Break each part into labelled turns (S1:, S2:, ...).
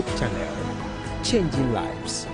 S1: Hope Channel, changing lives.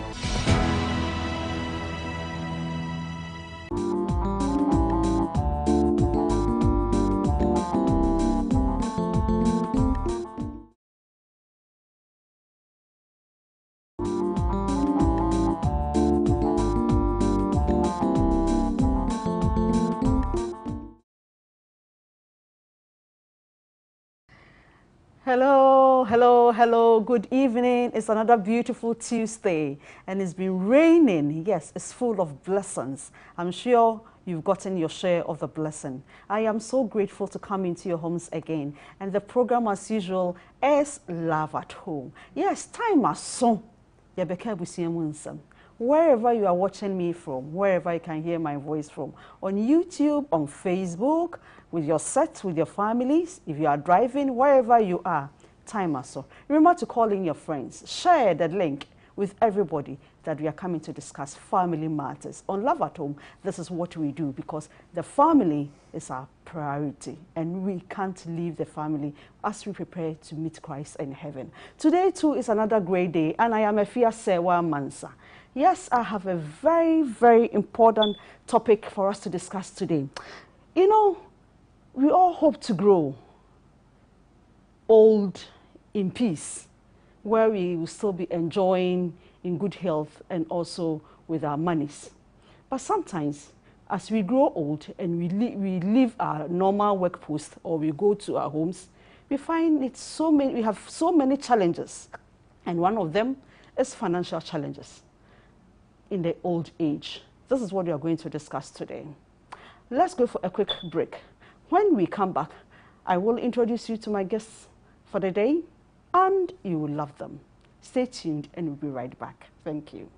S2: Hello, hello, hello, good evening. It's another beautiful Tuesday and it's been raining. Yes, it's full of blessings. I'm sure you've gotten your share of the blessing. I am so grateful to come into your homes again. And the program, as usual, is Love at Home. Yes, time has so. Wherever you are watching me from, wherever you can hear my voice from, on YouTube, on Facebook, with your set, with your families, if you are driving, wherever you are, time or so. Remember to call in your friends, share the link with everybody that we are coming to discuss family matters. On Love at Home, this is what we do because the family is our priority and we can't leave the family as we prepare to meet Christ in heaven. Today too is another great day and I am Efia Sewa Mansa. Yes, I have a very, very important topic for us to discuss today. You know, we all hope to grow old in peace, where we will still be enjoying in good health and also with our monies. But sometimes, as we grow old and we leave our normal work post or we go to our homes, we find we have so many challenges. And one of them is financial challenges in the old age. This is what we are going to discuss today. Let's go for a quick break. When we come back, I will introduce you to my guests for the day and you will love them. Stay tuned and we'll be right back. Thank you.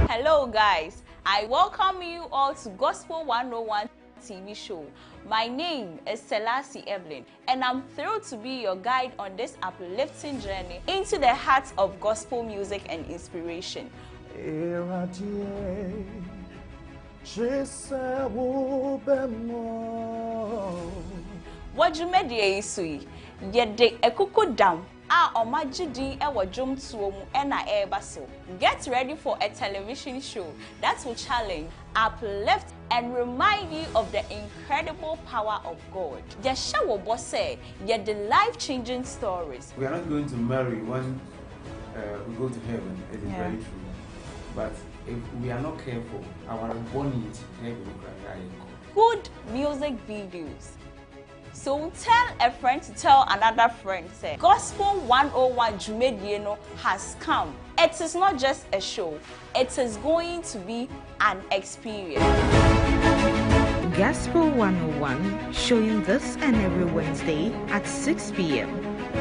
S3: Hello guys, I welcome you all to Gospel 101 TV show. My name is Selassie Evelyn and I'm thrilled to be your guide on this uplifting journey into the heart of gospel music and inspiration. What you made ye yet de ekuko down. Get ready for a television show that will challenge, uplift, and remind you of the incredible power of God. The show will say, yet the life-changing stories.
S4: We are not going to marry when we go to heaven. It is very true. But if we are not careful, our body is heaven.
S3: Good music videos. So tell a friend to tell another friend, say, Gospel 101 Jumedieno has come. It is not just a show, it is going to be an experience.
S5: Gospel 101, showing this and every Wednesday at 6 p.m.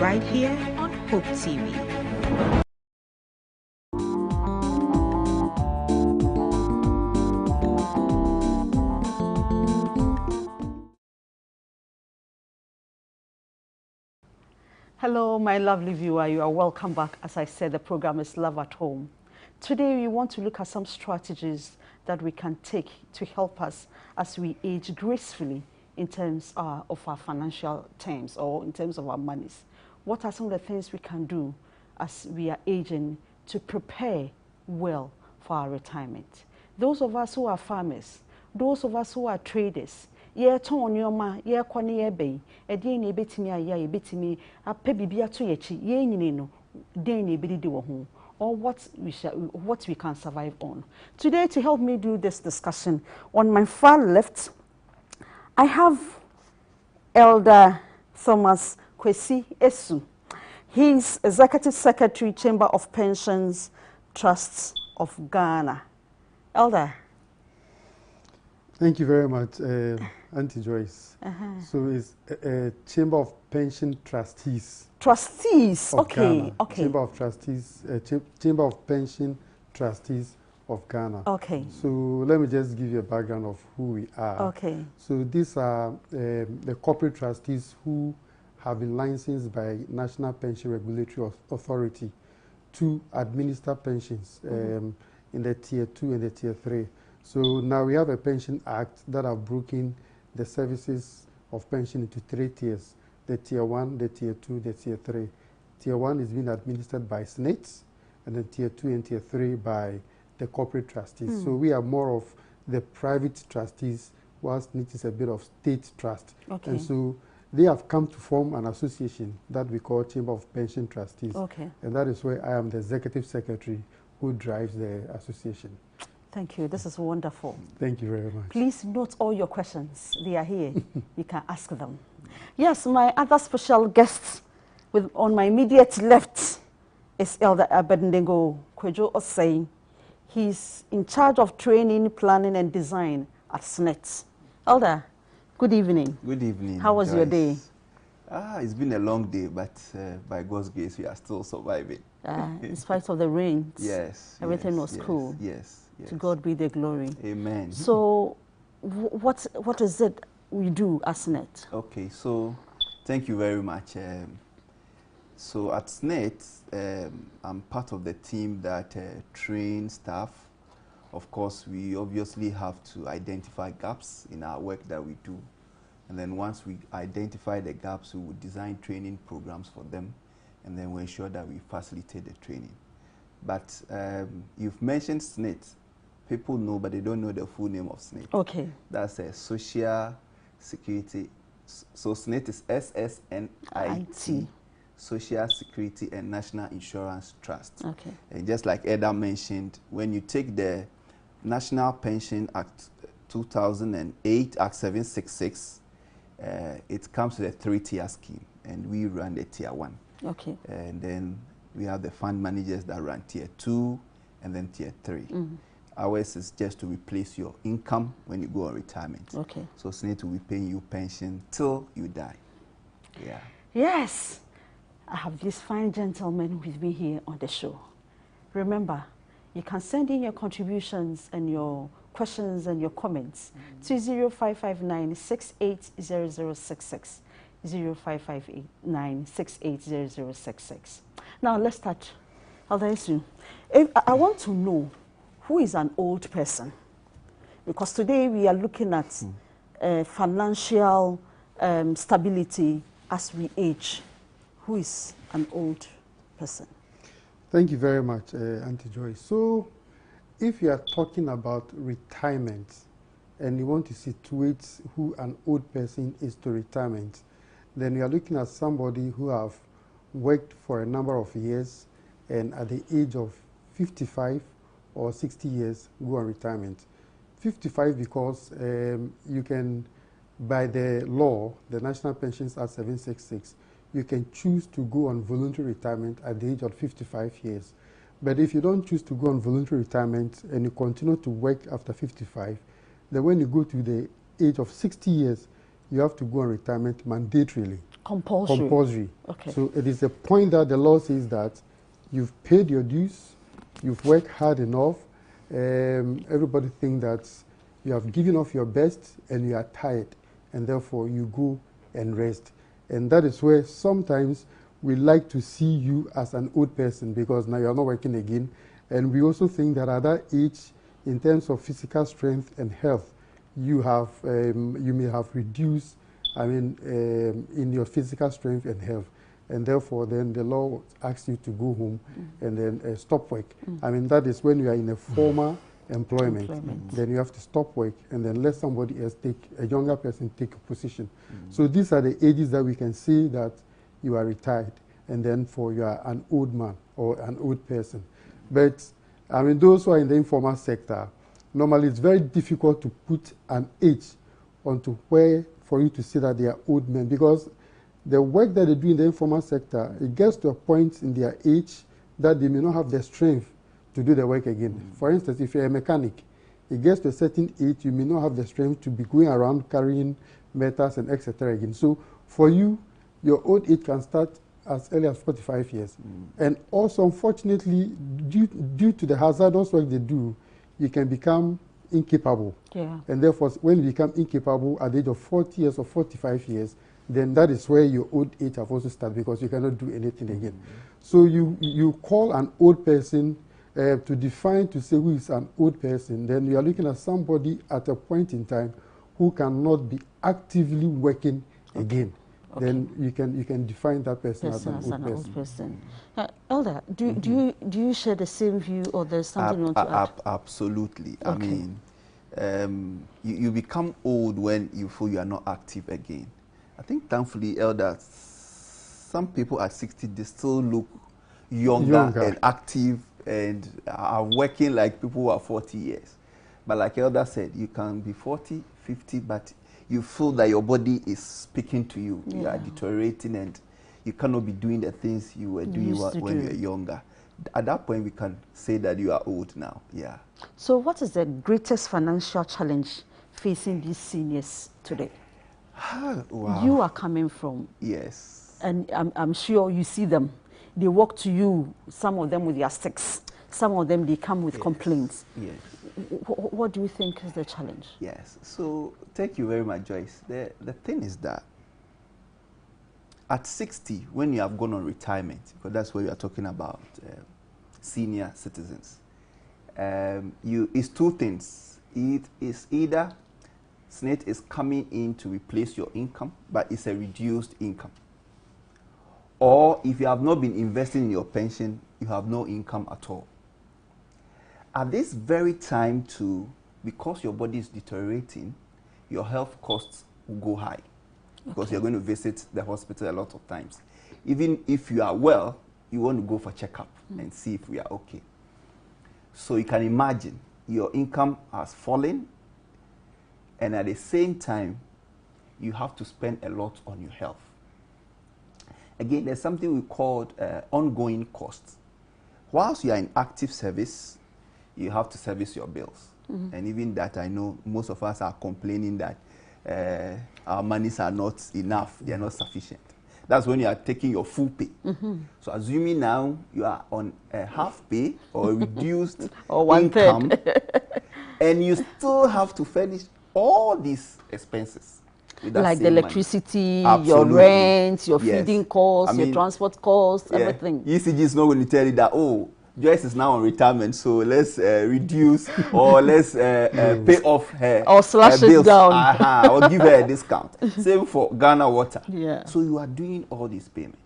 S5: right here on Hope TV.
S2: Hello, my lovely viewer. You are welcome back. As I said, the program is Love at Home. Today, we want to look at some strategies that we can take to help us as we age gracefully in terms of our financial terms or in terms of our monies. What are some of the things we can do as we are aging to prepare well for our retirement? Those of us who are farmers, those of us who are traders, ye ton nyoma ye kwani ye be ede na ebetimi aya ebetimi apɛ bibia to yechi ye nyine no den na ebedi wo ho or what we can survive on. Today, to help me do this discussion, on my far left I have Elder Thomas Kwesi Esu. He's Executive Secretary, Chamber of Pensions Trusts of Ghana. Elder.
S6: Thank you very much, Auntie Joyce. So it's Chamber of Pension Trustees.
S2: Trustees, okay,
S6: Ghana.
S2: okay.
S6: Chamber of Trustees, Chamber of Pension Trustees of Ghana.
S2: Okay.
S6: So let me just give you a background of who we are.
S2: Okay.
S6: So these are the corporate trustees who have been licensed by National Pension Regulatory Authority to administer pensions in the Tier 2 and the Tier 3. So now we have a Pension Act that have broken the services of pension into 3 tiers: the Tier 1, the Tier 2, the Tier 3. Tier 1 is being administered by SSNIT, and then Tier 2 and Tier 3 by the corporate trustees. So we are more of the private trustees, whilst SSNIT is a bit of state trust.
S2: Okay.
S6: And so they have come to form an association that we call Chamber of Pension Trustees.
S2: Okay.
S6: And that is where I am the executive secretary who drives the association.
S2: Thank you. This is wonderful.
S6: Thank you very much.
S2: Please note all your questions. They are here. You can ask them. Yes, my other special guest on my immediate left is Elder Abednego Kwejo Osei. He's in charge of training, planning, and design at SSNIT. Elder, good evening.
S7: Good evening.
S2: How was your day?
S7: It's been a long day, but by God's grace, we are still surviving.
S2: In spite of the rains,
S7: yes,
S2: everything was cool.
S7: Yes.
S2: To God be the glory.
S7: Amen.
S2: So, what is it we do as SSNIT?
S7: Okay, so thank you very much. So at SSNIT, I'm part of the team that trains staff. Of course, we obviously have to identify gaps in our work that we do. And then once we identify the gaps, we will design training programs for them, and then we ensure that we facilitate the training. But you've mentioned SSNIT. People know, but they don't know the full name of SSNIT.
S2: Okay.
S7: That's a Social Security. So SSNIT is SSNIT. Social Security and National Insurance Trust.
S2: Okay.
S7: And just like Eda mentioned, when you take the National Pension Act 2008, Act 766, it comes with a 3-tier scheme, and we run the Tier 1.
S2: Okay.
S7: And then we have the fund managers that run Tier 2 and then Tier 3. Ours is just to replace your income when you go on retirement.
S2: Okay.
S7: So SSNIT will be paying you pension till you die. Yeah.
S2: Yes. I have this fine gentleman with me here on the show. Remember, you can send in your contributions and your questions and your comments to 0559 680066. 0559 680066. Now let's start. I want to know who is an old person, because today we are looking at financial stability as we age. Who is an old person?
S6: Thank you very much, Auntie Joy. So, if you are talking about retirement and you want to situate who an old person is to retirement, then you are looking at somebody who have worked for a number of years and at the age of 55 or 60 years go on retirement. 55 because you can, by the law, the National Pensions Act 766, you can choose to go on voluntary retirement at the age of 55 years. But if you don't choose to go on voluntary retirement and you continue to work after 55, then when you go to the age of 60 years, you have to go on retirement mandatorily.
S2: Compulsory.
S6: Compulsory.
S2: Okay.
S6: So it is a point that the law says that you've paid your dues, you've worked hard enough, everybody thinks that you have given off your best and you are tired, and therefore you go and rest. And that is where sometimes we like to see you as an old person because now you are not working again. And we also think that at that age, in terms of physical strength and health, you have you may have reduced, in your physical strength and health. And therefore, then the law asks you to go home and then stop work. That is when you are in a former employment. Then you have to stop work and then let somebody else a younger person take a position. So these are the ages that we can say that you are retired, and then you are an old man or an old person. But those who are in the informal sector, normally it's very difficult to put an age onto where for you to say that they are old men, because the work that they do in the informal sector, it gets to a point in their age that they may not have the strength to do the work again. For instance, if you're a mechanic, it gets to a certain age, you may not have the strength to be going around carrying metals and etc. again. So for you, your old age can start as early as 45 years. And also, unfortunately, due to the hazardous work they do, you can become incapable.
S2: Yeah.
S6: And therefore, when you become incapable at the age of 40 years or 45 years, then that is where your old age have also started, because you cannot do anything again. So you call an old person to define, to say who is an old person, then you are looking at somebody at a point in time who cannot be actively working again.
S2: Okay.
S6: Then you can define that person as an old person.
S2: Elder, do you share the same view, or there's something you want to add?
S7: Absolutely.
S2: Okay.
S7: I mean, you become old when you feel you are not active again. I think, thankfully, elders, some people at 60, they still look younger and active and are working like people who are 40 years. But like Elder said, you can be 40, 50, but you feel that your body is speaking to you. Yeah. You are deteriorating and you cannot be doing the things you were doing when you were younger. At that point, we can say that you are old now. Yeah.
S2: So what is the greatest financial challenge facing these seniors today?
S7: Wow.
S2: You are coming from.
S7: Yes.
S2: And I'm sure you see them. They walk to you, some of them with their sticks. Some of them, they come with complaints.
S7: Yes.
S2: What do you think is the challenge?
S7: Yes. So thank you very much, Joyce. The thing is that at 60, when you have gone on retirement, because that's what we are talking about, senior citizens, it's two things. It is either SSNIT is coming in to replace your income, but it's a reduced income. Or if you have not been investing in your pension, you have no income at all. At this very time too, because your body is deteriorating, your health costs will go high. Because you're going to visit the hospital a lot of times. Even if you are well, you want to go for checkup and see if we are okay. So you can imagine your income has fallen, and at the same time, you have to spend a lot on your health. Again, there's something we call ongoing costs. Whilst you are in active service, you have to service your bills. And even that, I know most of us are complaining that our monies are not enough, they are not sufficient. That's when you are taking your full pay. So assuming now you are on a half pay or a reduced
S2: or
S7: income, and you still have to furnish all these expenses.
S2: Like the electricity, your rent, your feeding costs, your transport costs, everything.
S7: ECG is not going to tell you that, oh, Joyce is now on retirement, so let's reduce or let's pay off her
S2: or slash
S7: her bills.
S2: It down.
S7: Or give her a discount. Same for Ghana Water.
S2: Yeah.
S7: So you are doing all these payments.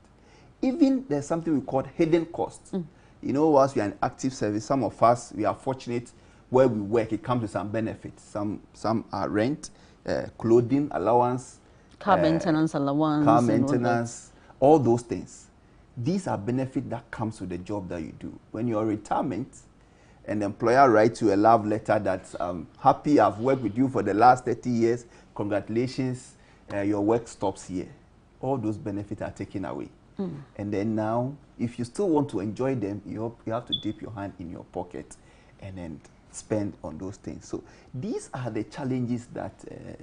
S7: Even there's something we call hidden costs. You know, whilst we are in active service, some of us, we are fortunate where we work, it comes with some benefits. Some are rent, clothing allowance,
S2: car maintenance allowance,
S7: car maintenance, all those things. These are benefits that comes with the job that you do. When you're in retirement, an employer writes you a love letter that's happy I've worked with you for the last 30 years. Congratulations, your work stops here. All those benefits are taken away. And then now, if you still want to enjoy them, you have to dip your hand in your pocket and then spend on those things. So these are the challenges that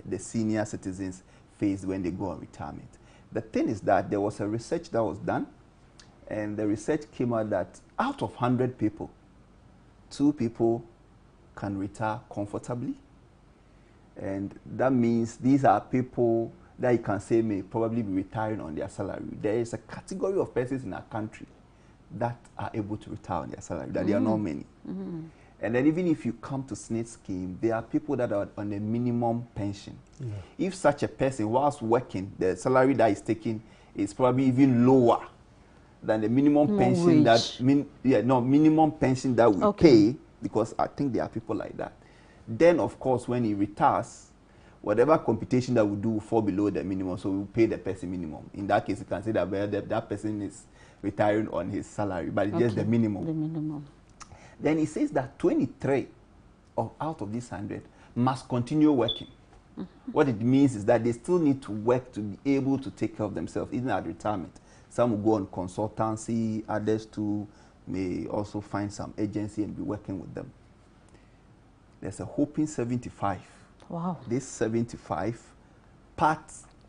S7: the senior citizens face when they go on retirement. The thing is that there was a research that was done, and the research came out that out of 100 people, 2 people can retire comfortably. And that means these are people that you can say may probably be retiring on their salary. There is a category of persons in our country that are able to retire on their salary, that there are not many. And then even if you come to SSNIT scheme, there are people that are on a minimum pension. If such a person, whilst working, the salary that is taking is probably even lower than the minimum pension minimum pension that we pay, because I think there are people like that. Then, of course, when he retires, whatever computation that we do will fall below the minimum, so we pay the person minimum. In that case, you can say that that person is retiring on his salary, but it's just the minimum.
S2: The minimum.
S7: Then it says that 23 out of these 100 must continue working. What it means is that they still need to work to be able to take care of themselves, even at retirement. Some will go on consultancy, others too may also find some agency and be working with them. There's a hoping 75.
S2: Wow.
S7: This 75 part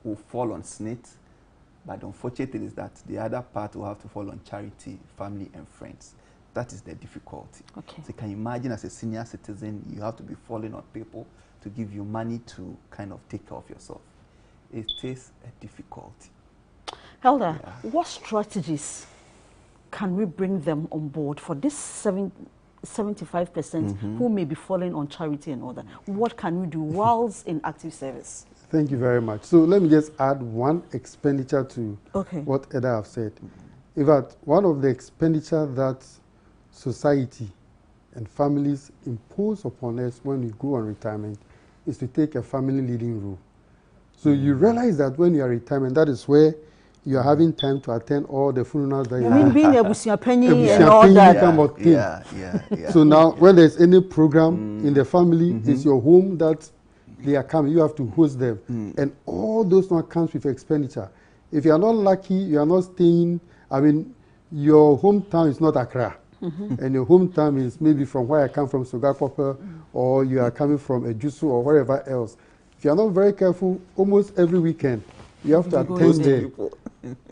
S7: will fall on SSNIT, but the unfortunate thing is that the other part will have to fall on charity, family and friends. That is the difficulty.
S2: Okay.
S7: So you can imagine as a senior citizen, you have to be falling on people to give you money to kind of take care of yourself. it is a difficulty.
S2: Elder, what strategies can we bring them on board for this 75% who may be falling on charity and all that? What can we do whilst in active service?
S6: Thank you very much. So let me just add one expenditure to what Eda have said. In fact, one of the expenditure that society and families impose upon us when we go on retirement is to take a family leading role. So you realize that when you are retirement, that is where you are having time to attend all the funerals that you
S2: mean
S6: have.
S2: being a Busiapenyi and all that.
S6: Kind of thing. So now, when there's any program in the family, it's your home that they are coming. You have to host them. And all those one comes with expenditure. If you are not lucky, you are not staying, I mean, your hometown is not Accra. And your hometown is maybe from where I come from, Sogakope, or you are coming from Ejusu or wherever else. If you are not very careful, almost every weekend, you have to attend there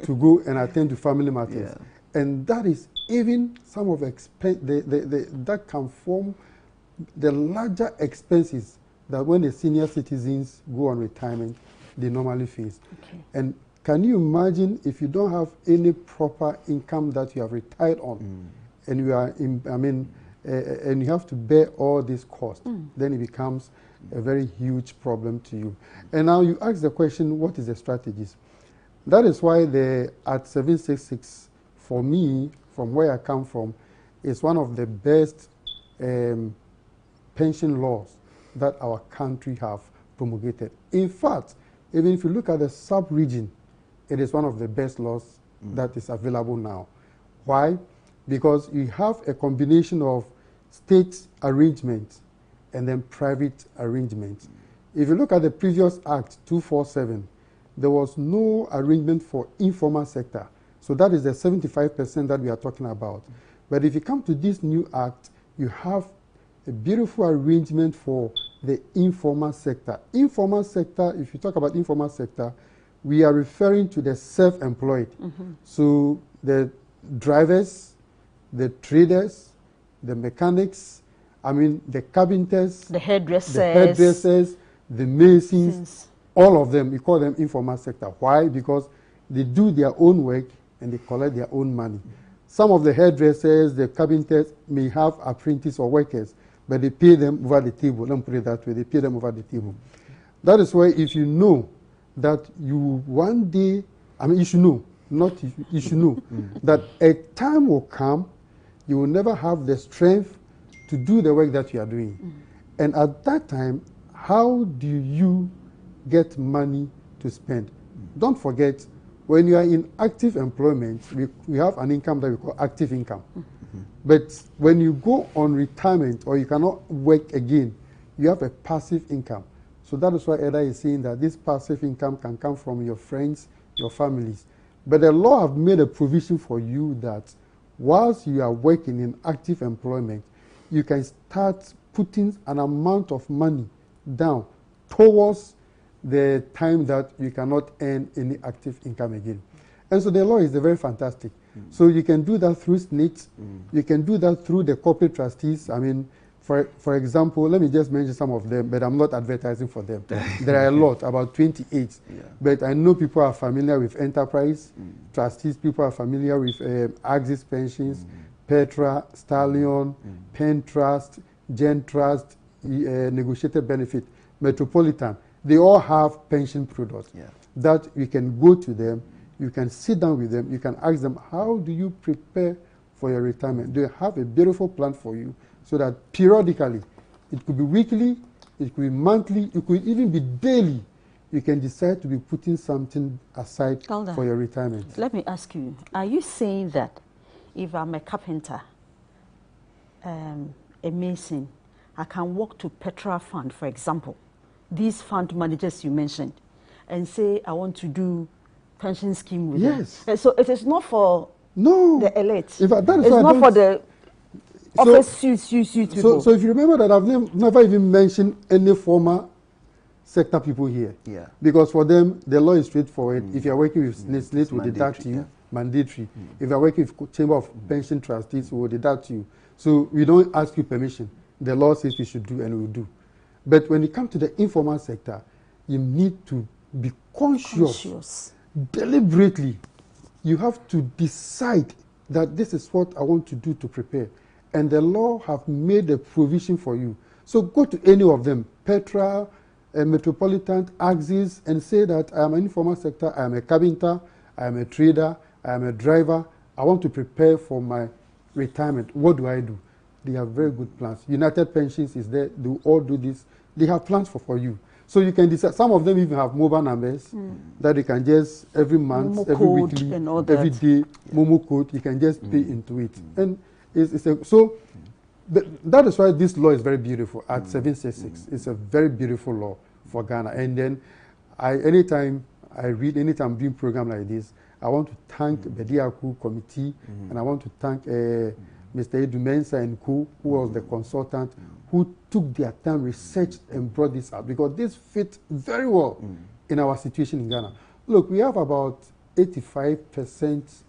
S6: to go and attend to family matters. And that is even some of that can form the larger expenses that when the senior citizens go on retirement, they normally face. And can you imagine if you don't have any proper income that you have retired on, and you are and you have to bear all this cost, then it becomes a very huge problem to you. And now you ask the question, what is the strategies? That is why the at 766, for me, from where I come from, is one of the best pension laws that our country have promulgated. In fact, even if you look at the sub-region, it is one of the best laws that is available now. Why? Because you have a combination of state arrangements and then private arrangements. If you look at the previous Act 247, there was no arrangement for informal sector. So that is the 75% that we are talking about. But if you come to this new Act, you have a beautiful arrangement for the informal sector. Informal sector, if you talk about informal sector, we are referring to the self-employed. So the drivers, the traders, the mechanics, the carpenters,
S2: the hairdressers,
S6: the masons, all of them, we call them informal sector. Why? Because they do their own work and they collect their own money. Some of the hairdressers, the carpenters may have apprentices or workers, but they pay them over the table. Let me put it that way. They pay them over the table. That is why if you know that you one day, you should know, not you should know, that a time will come, you will never have the strength to do the work that you are doing. And at that time, how do you get money to spend? Don't forget, when you are in active employment, we have an income that we call active income. But when you go on retirement or you cannot work again, you have a passive income. So that is why Eda is saying that this passive income can come from your friends, your families. But the law have made a provision for you that whilst you are working in active employment, you can start putting an amount of money down towards the time that you cannot earn any active income again. And so the law is very fantastic. So you can do that through SNIT. You can do that through the corporate trustees. For example, let me just mention some of them, but I'm not advertising for them. There are a lot, about 28. But I know people are familiar with Enterprise Trustees. People are familiar with Axis Pensions, Petra, Stallion, Pen Trust, Gen Trust, Negotiated Benefit, Metropolitan. They all have pension products that you can go to them, you can sit down with them, you can ask them, how do you prepare for your retirement? They have a beautiful plan for you so that periodically, it could be weekly, it could be monthly, it could even be daily. You can decide to be putting something aside for your retirement.
S2: Let me ask you, are you saying that if I'm a carpenter, a mason, I can walk to Petra Fund, for example, these fund managers you mentioned, and say, I want to do pension scheme with them. And so it is not for the elite.
S6: In fact, that is
S2: it's not for the office people.
S6: So if you remember that I've never even mentioned any former sector people here. Because for them, the law is straightforward. If you're working with SNIT, will deduct you, mandatory. If you're working with Chamber of Pension Trustees, will deduct you. So we don't ask you permission. The law says we should do and we will do. But when it comes to the informal sector, you need to be conscious. Deliberately, you have to decide that this is what I want to do to prepare. And the law have made a provision for you. So go to any of them, Petra, Metropolitan, Axis, and say that I am an informal sector, I am a carpenter, I am a trader, I am a driver. I want to prepare for my retirement. What do I do? They have very good plans. United Pensions is there. They all do this. They have plans for you. So you can decide. Some of them even have mobile numbers that you can just every month,
S2: Momo
S6: every
S2: code
S6: weekly,
S2: and all
S6: every
S2: that.
S6: day, Momo code. You can just pay into it. And that is why this law is very beautiful at 766. It's a very beautiful law for Ghana. And then anytime I'm doing program like this, I want to thank the Bediaku committee, and I want to thank Mr. Edu Mensah and Co, who was the consultant, who took their time, researched, and brought this out, because this fits very well in our situation in Ghana. Look, we have about 85%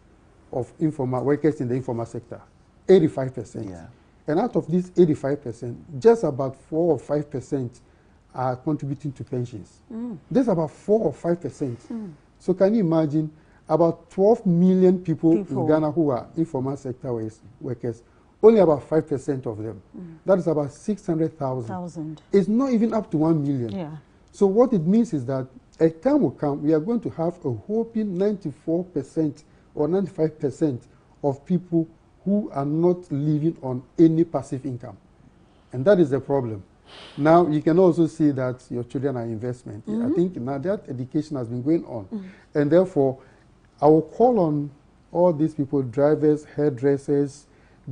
S6: of informal workers in the informal sector, 85%. Yeah. And out of these 85%, just about 4 or 5% are contributing to pensions. There's about 4 or 5%. So can you imagine about 12 million people in Ghana who are informal sector workers, only about 5% of them. That is about 600,000. It's not even up to 1 million. Yeah. So what it means is that a time will come, we are going to have a whopping 94% or 95% of people who are not living on any passive income. And that is the problem. Now, you can also see that your children are investment. I think now that education has been going on. And therefore, I will call on all these people, drivers, hairdressers,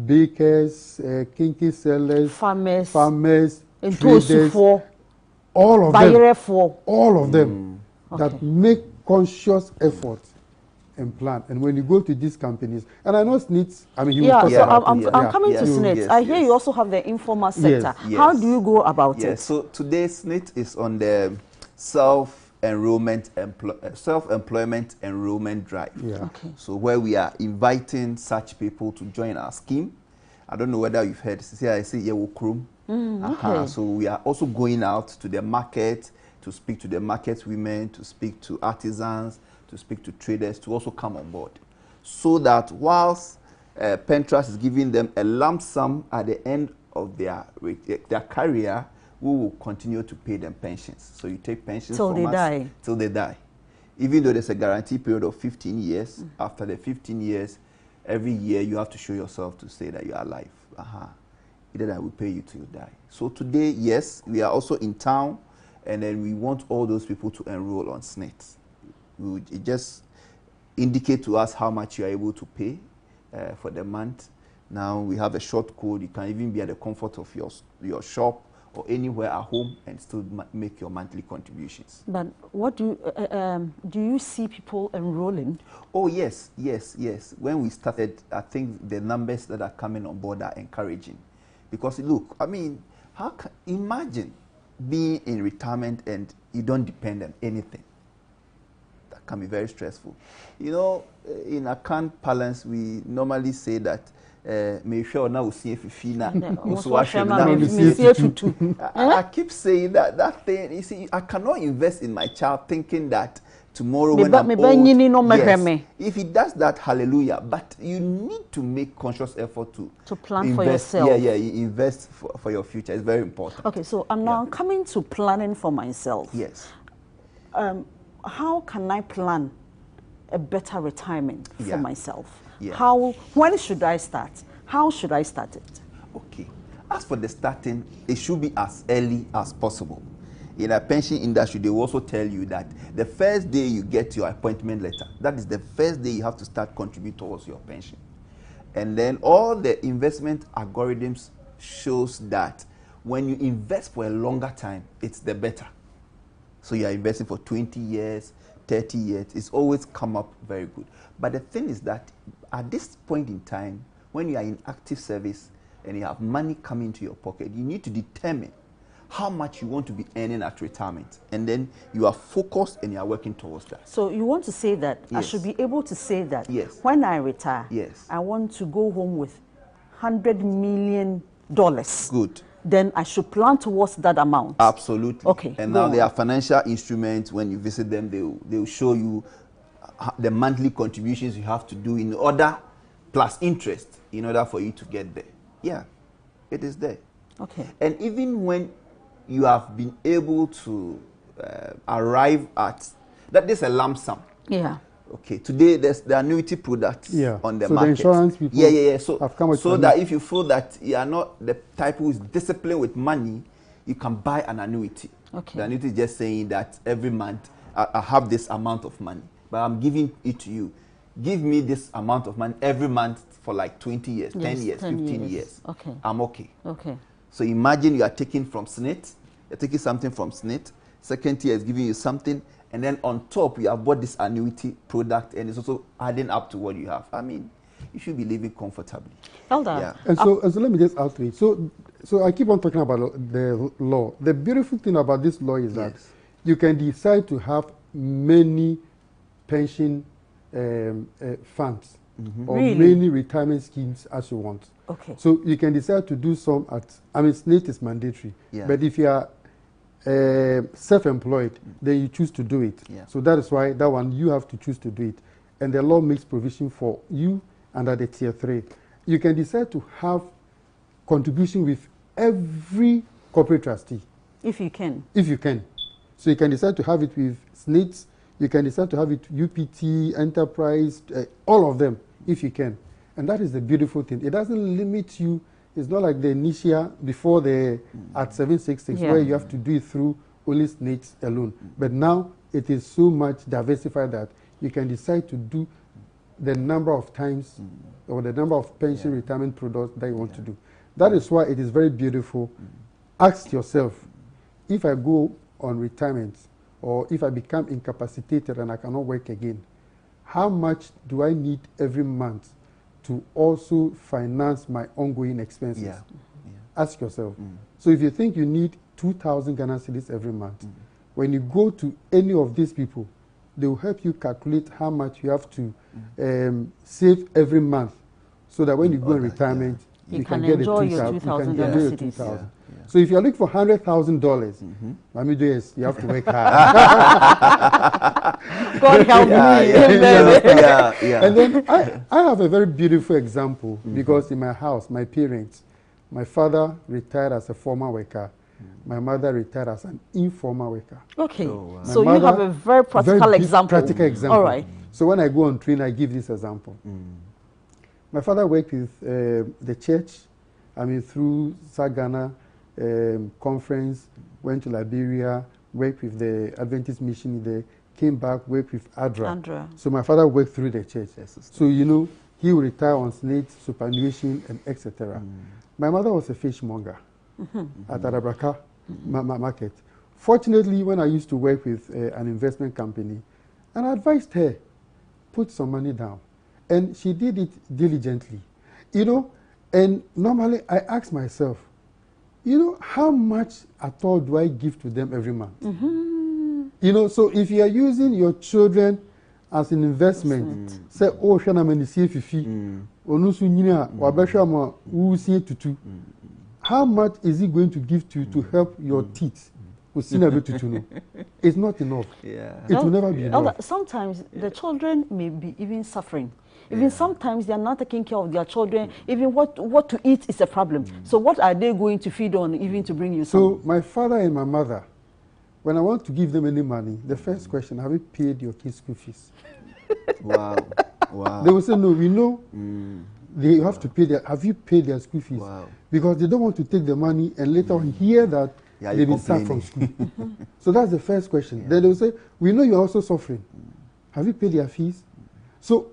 S6: bakers, kinky sellers, farmers, traders, all of them that make conscious effort and plan. And when you go to these companies, and I know SNITS, I mean,
S2: I'm coming to SNITS. I hear you also have the informal sector.
S7: Yes.
S2: How do you go about it?
S7: So today SNITS is on the self-employment enrollment drive. So where we are inviting such people to join our scheme. I don't know whether you've heard. I say Yewokrum. So we are also going out to the market to speak to the market women, to speak to artisans, to speak to traders, to also come on board, so that whilst Pentras is giving them a lump sum at the end of their career, we will continue to pay them pensions. So you take pensions
S2: till they die.
S7: Till they die. Even though there's a guarantee period of 15 years, after the 15 years, every year you have to show yourself to say that you are alive. Either that will pay you till you die. So today, yes, we are also in town, and then we want all those people to enroll on SNITS. It just indicate to us how much you are able to pay for the month. Now we have a short code. You can even be at the comfort of your shop or anywhere at home and still make your monthly contributions.
S2: But what do you see people enrolling?
S7: Oh yes. When we started, I think the numbers that are coming on board are encouraging, because look, I mean, imagine being in retirement and you don't depend on anything. That can be very stressful. You know, in account balance, we normally say that I keep saying that thing. You see, I cannot invest in my child thinking that tomorrow when I'm old, yes, if he does that, hallelujah. But you need to make conscious effort to
S2: plan
S7: invest,
S2: for yourself.
S7: Invest for your future. It's very important.
S2: Okay, so I'm now coming to planning for myself.
S7: Yes.
S2: How can I plan a better retirement for myself?
S7: Yeah.
S2: When should I start? How should I start it?
S7: Okay. As for the starting, it should be as early as possible. In a pension industry, they will also tell you that the first day you get your appointment letter, that is the first day you have to start contributing towards your pension. And then all the investment algorithms shows that when you invest for a longer time, it's the better. So you are investing for 20 years, 30 years, it's always come up very good. But the thing is that at this point in time, when you are in active service and you have money coming into your pocket, you need to determine how much you want to be earning at retirement. And then you are focused and you are working towards that.
S2: So you want to say that I should be able to say that when I retire, I want to go home with $100 million.
S7: Good.
S2: then I should plan towards that amount.
S7: Absolutely.
S2: Okay.
S7: And now there are financial instruments. When you visit them, they will show you the monthly contributions you have to do in order, plus interest, in order for you to get there. Yeah, it is there.
S2: Okay.
S7: And even when you have been able to arrive at that, there's a lump sum.
S2: Yeah.
S7: Okay. Today there's the annuity products on the
S6: so
S7: market.
S6: The insurance people
S7: So
S6: have come
S7: so that if you feel that you are not the type who is disciplined with money, you can buy an annuity.
S2: Okay.
S7: The annuity is just saying that every month I have this amount of money, but I'm giving it to you. Give me this amount of money every month for like 20 years, 10 years, 15 years.
S2: Okay.
S7: I'm okay.
S2: Okay.
S7: So imagine you are taking from SNIT, you're taking something from SNIT, second year is giving you something, and then on top you have bought this annuity product and it's also adding up to what you have. I mean, you should be living comfortably.
S2: Elder.
S7: Yeah.
S6: And so let me just add to it. So I keep on talking about the law. The beautiful thing about this law is that you can decide to have many pension funds or many retirement schemes as you want.
S2: Okay.
S6: So you can decide to do some at, I mean, SNIT is mandatory.
S7: Yeah.
S6: But if you are self-employed, then you choose to do it.
S7: Yeah.
S6: So that is why that one you have to choose to do it. And the law makes provision for you under the tier 3. You can decide to have contribution with every corporate trustee.
S2: If you can.
S6: If you can. So you can decide to have it with SNIT, you can decide to have it UPT, Enterprise, all of them, if you can. And that is the beautiful thing. It doesn't limit you. It's not like the initial before the at 766 where you have to do it through only SNIT alone. But now it is so much diversified that you can decide to do the number of times or the number of pension retirement products that you want to do. That is why it is very beautiful. Ask yourself, if I go on retirement or if I become incapacitated and I cannot work again, how much do I need every month to also finance my ongoing expenses?
S7: Yeah.
S6: Ask yourself. So if you think you need 2,000 Ghana cedis every month, when you go to any of these people, they will help you calculate how much you have to save every month so that when you go in retirement, you can get
S2: enjoy
S6: the 2,000. You can enjoy your 2,000. So if you're looking for $100,000, let me do is you have to work hard.
S2: God help me.
S6: And then I have a very beautiful example because in my house, my parents, my father retired as a former worker. My mother retired as an informal worker.
S2: Okay.
S7: Oh, wow.
S2: So you have a very practical example.
S6: Practical example.
S2: All right.
S6: So when I go on train, I give this example. My father worked with the church, I mean, through Sagana conference, went to Liberia, worked with the Adventist mission there, came back, worked with ADRA. So my father worked through the church. So, you know, he would retire on SNIT, superannuation, and etc. My mother was a fishmonger at Adabraka market. Fortunately, when I used to work with an investment company, and I advised her, put some money down. And she did it diligently. You know, and normally I ask myself, you know, how much at all do I give to them every month? You know, so if you are using your children as an investment, say, oh, how much is it going to give to you to help your teeth? It's not enough. It will never be enough.
S2: Sometimes the children may be even suffering. Even sometimes they are not taking care of their children. Even what to eat is a problem. So what are they going to feed on even to bring you some?
S6: So my father and my mother, when I want to give them any money, the first question, have you paid your kids' school fees?
S7: Wow. Wow.
S6: They will say, no, we know they have to pay have you paid their school fees?
S7: Wow.
S6: Because they don't want to take the money and later on hear that they've been sacked from school. So that's the first question. Then they will say, we know you're also suffering. Have you paid their fees? So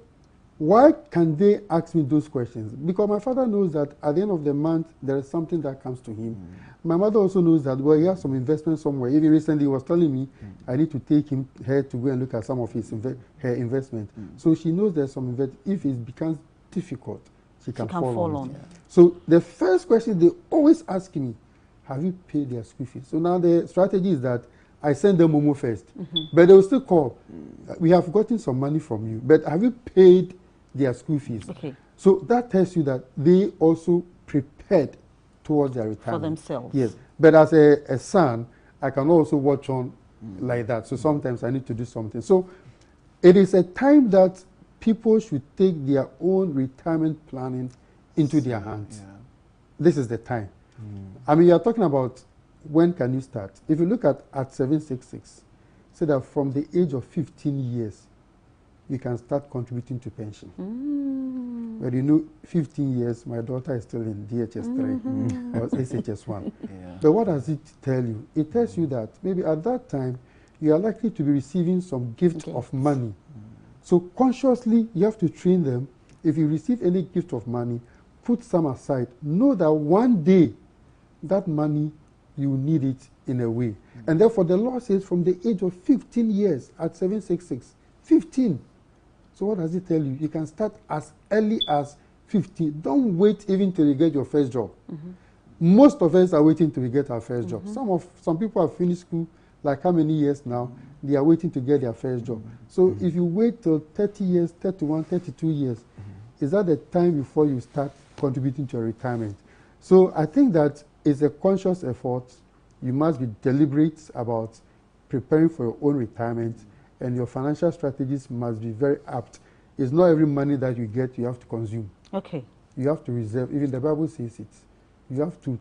S6: why can they ask me those questions? Because my father knows that at the end of the month, there is something that comes to him. My mother also knows that, well, he has some investment somewhere. Even recently, he was telling me, I need to take her to go and look at some of her investment. So she knows there's some investment. If it becomes difficult, she can fall on it. So the first question they always ask me, have you paid their school fees? So now the strategy is that I send them Momo first. But they will still call. We have gotten some money from you, but have you paid their school fees?
S2: Okay.
S6: So that tells you that they also prepared towards their retirement.
S2: For themselves.
S6: Yes. But as a son, I can also watch on like that. So sometimes I need to do something. So it is a time that people should take their own retirement planning into their hands.
S7: Yeah.
S6: This is the time. I mean, you are talking about when can you start? If you look at 766, say that from the age of 15 years, you can start contributing to pension. But you know, 15 years, my daughter is still in DHS 3 or SHS 1.
S7: Yeah.
S6: But what does it tell you? It tells you that maybe at that time, you are likely to be receiving some gift of money. So consciously, you have to train them. If you receive any gift of money, put some aside. Know that one day, that money, you need it in a way. And therefore, the law says from the age of 15 years at 766, 15. So what does it tell you? You can start as early as 15. Don't wait even till you get your first job. Most of us are waiting till we get our first job. Some people have finished school, like how many years now? They are waiting to get their first job. So if you wait till 30 years, 31, 32 years, is that the time before you start contributing to your retirement? So I think that it's a conscious effort. You must be deliberate about preparing for your own retirement, and your financial strategies must be very apt. It's not every money that you get you have to consume.
S2: Okay.
S6: You have to reserve. Even the Bible says it. You have to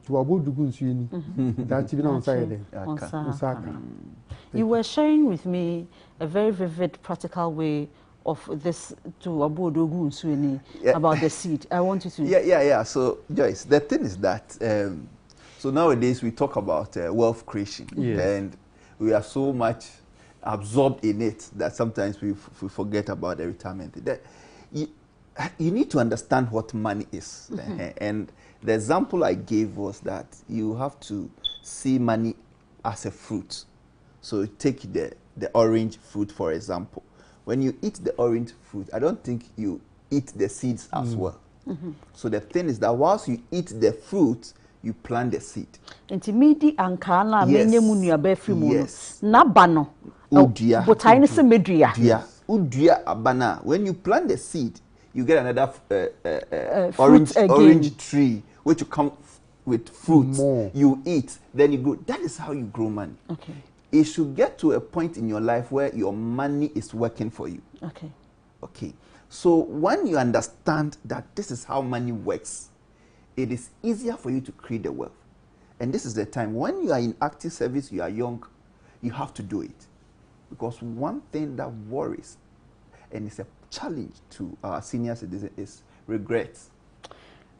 S2: You were sharing with me a very vivid, practical way of this to about the seed. I want you to.
S7: Yeah. So, Joyce, the thing is that so nowadays we talk about wealth creation, and we are so much absorbed in it that sometimes we forget about the retirement. You need to understand what money is, and the example I gave was that you have to see money as a fruit. So take the orange fruit, for example. When you eat the orange fruit, I don't think you eat the seeds as well. So the thing is that whilst you eat the fruit, you plant the seed.
S2: Intimidi ankana menye munu abefi mu. Na bano.
S7: Udia.
S2: Botaini se media.
S7: Udia abana. When you plant the seed, you get another orange tree which you come with fruit. You eat, then you grow. That is how you grow money.
S2: Okay.
S7: It should get to a point in your life where your money is working for you. Okay. So when you understand that this is how money works, it is easier for you to create the wealth. And this is the time when you are in active service, you are young, you have to do it. Because one thing that worries, and it's a challenge to our senior citizens, is regrets.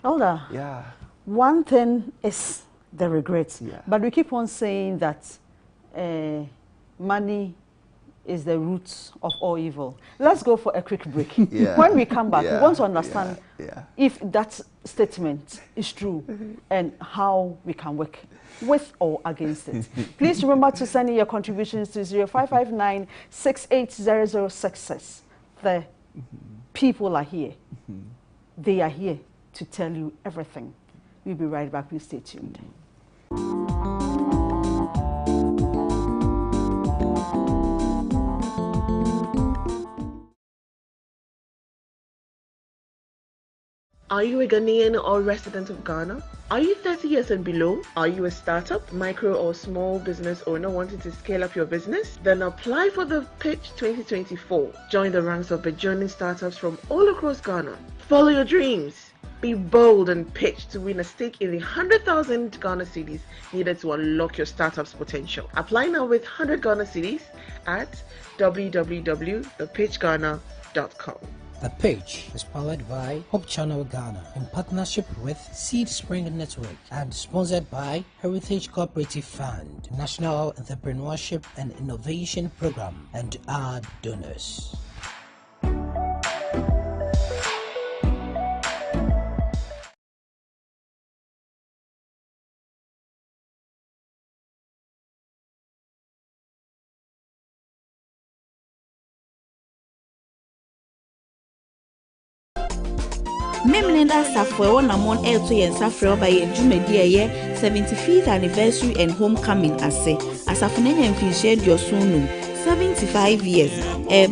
S2: Elder, one thing is the regrets. But we keep on saying that money is the root of all evil. Let's go for a quick break. When we come back, we want to understand if that statement is true and how we can work with or against it. Please remember to send in your contributions to 0559 680066. The people are here. They are here to tell you everything. We'll be right back. Please stay tuned.
S8: Are you a Ghanaian or resident of Ghana? Are you 30 years and below? Are you a startup, micro or small business owner wanting to scale up your business? Then apply for the Pitch 2024. Join the ranks of burgeoning startups from all across Ghana. Follow your dreams. Be bold and pitch to win a stake in the 100,000 Ghana cedis needed to unlock your startup's potential. Apply now with 100 Ghana cedis at www.thepitchghana.com.
S1: The Pitch is powered by Hope Channel Ghana in partnership with Seed Spring Network and sponsored by Heritage Cooperative Fund, National Entrepreneurship and Innovation Program, and our donors.
S3: Memnenda Safwe on Amon Elto and Safre by a Jumedia 75th anniversary and homecoming assay. As a Fananian shared your sonum 75 years.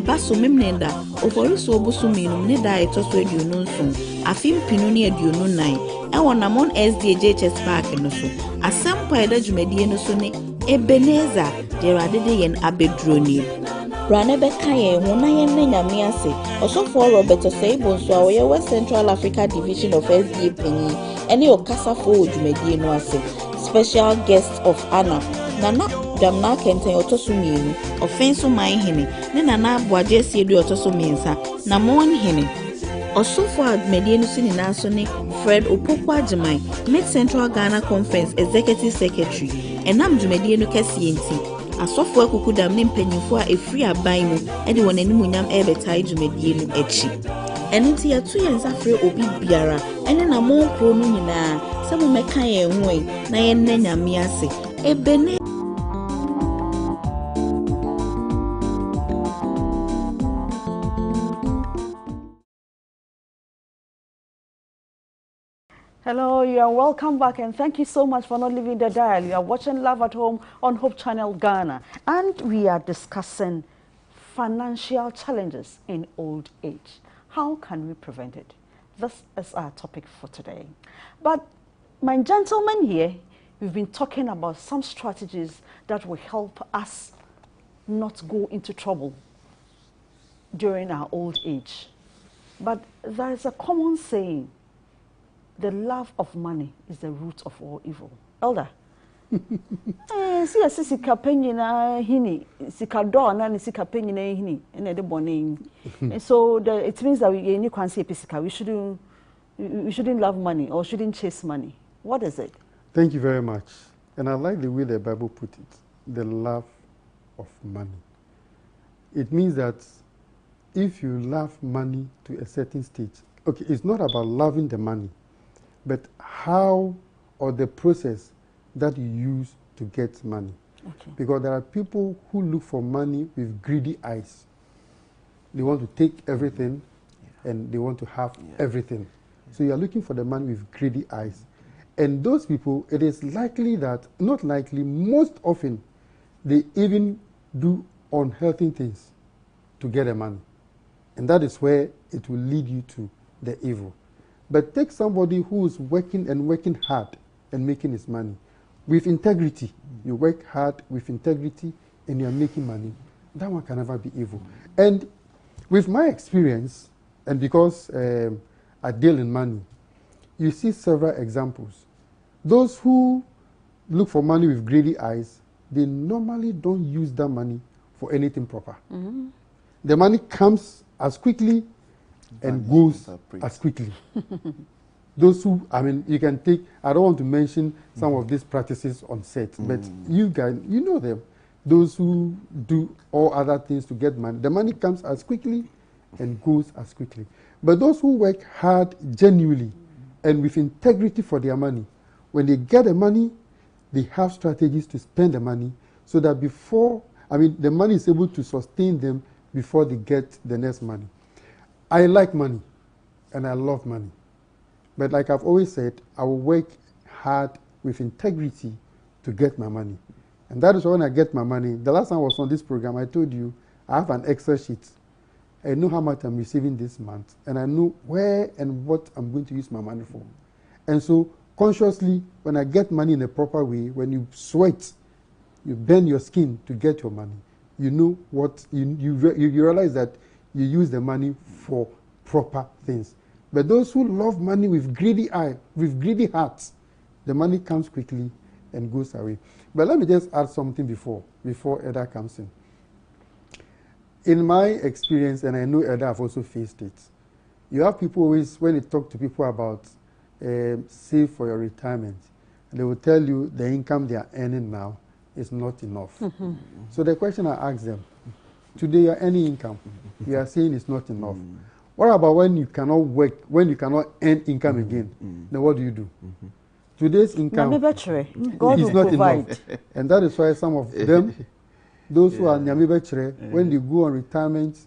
S3: Basso Memnenda, over so Busumino, Neda, a toss radio non soon.
S5: afim pinu ne aduonu nan ɛwɔ Namon SDHS Park no so asampa ɛda dwumadie no so ne Ebenezer Gerard de yen abedro ni Rane beka ye ho na yen na nyame ase Osofo Robert Oseibo so a wo West Central Africa Division of SDA panyi ene okasafo dwumadie no ase special guest of honor Nana Damna Kenten otosumienu ofenso man hene ne Nana Boaje Siedu otosumiensa na mon hene Osofo adwumadie no so ni naso ne Fred Opokwa Jemai Mid Central Ghana Conference Executive Secretary enam dwumadie no kase enti asofo akukudam ne mpanyimfo a efri aban mu e de won animunyam ebetai dwumadie no echi enti yato yensa frɛ obi biara ene na mon kro no nyinaa sɛ mo meka ye hoe na ye nna nyame ase ebene.
S2: Hello, you are welcome back and thank you so much for not leaving the dial. You are watching Love at Home on Hope Channel Ghana and we are discussing financial challenges in old age. How can we prevent it? This is our topic for today. But my gentlemen here, we've been talking about some strategies that will help us not go into trouble during our old age. But there is a common saying, the love of money is the root of all evil. Elder. See a sika penny na hini, sika door na ni sika penny na hini, and the bonning. And so it means that we can't say physical. We shouldn't love money or shouldn't chase money. What is it?
S6: Thank you very much. And I like the way the Bible put it, the love of money. It means that if you love money to a certain stage, okay, it's not about loving the money, but how or the process that you use to get money.
S2: Okay.
S6: Because there are people who look for money with greedy eyes. They want to take everything and they want to have everything. So you are looking for the money with greedy eyes. And those people, it is likely that, not likely, most often, they even do unhealthy things to get the money. And that is where it will lead you to the evil. But take somebody who is working and working hard and making his money with integrity. You work hard with integrity and you are making money. That one can never be evil. And with my experience, and because I deal in money, you see several examples. Those who look for money with greedy eyes, they normally don't use that money for anything proper. Mm-hmm. The money comes as quickly and goes as quickly. Those who, I mean, you can take, I don't want to mention some of these practices on set, but you guys, you know them. Those who do all other things to get money, the money comes as quickly and goes as quickly. But those who work hard genuinely and with integrity for their money, when they get the money, they have strategies to spend the money so that before, I mean, the money is able to sustain them before they get the next money. I like money and I love money. But like I've always said, I will work hard with integrity to get my money. And that is why when I get my money, the last time I was on this program, I told you I have an Excel sheet. I know how much I'm receiving this month, and I know where and what I'm going to use my money for. And so consciously, when I get money in a proper way, when you sweat, you burn your skin to get your money, you know what, you realize that you use the money for proper things. But those who love money with greedy eye, with greedy hearts, the money comes quickly and goes away. But let me just add something before Eda comes in. In my experience, and I know Eda have also faced it, you have people always, when you talk to people about save for your retirement, they will tell you the income they are earning now is not enough. Mm-hmm. So the question I ask them, today you are earning income, you are saying it's not enough. What about when you cannot work, when you cannot earn income again? Then what do you do? Today's income
S2: God
S6: is not enough. And that is why some of them, those who are Nyamibechere, when they go on retirement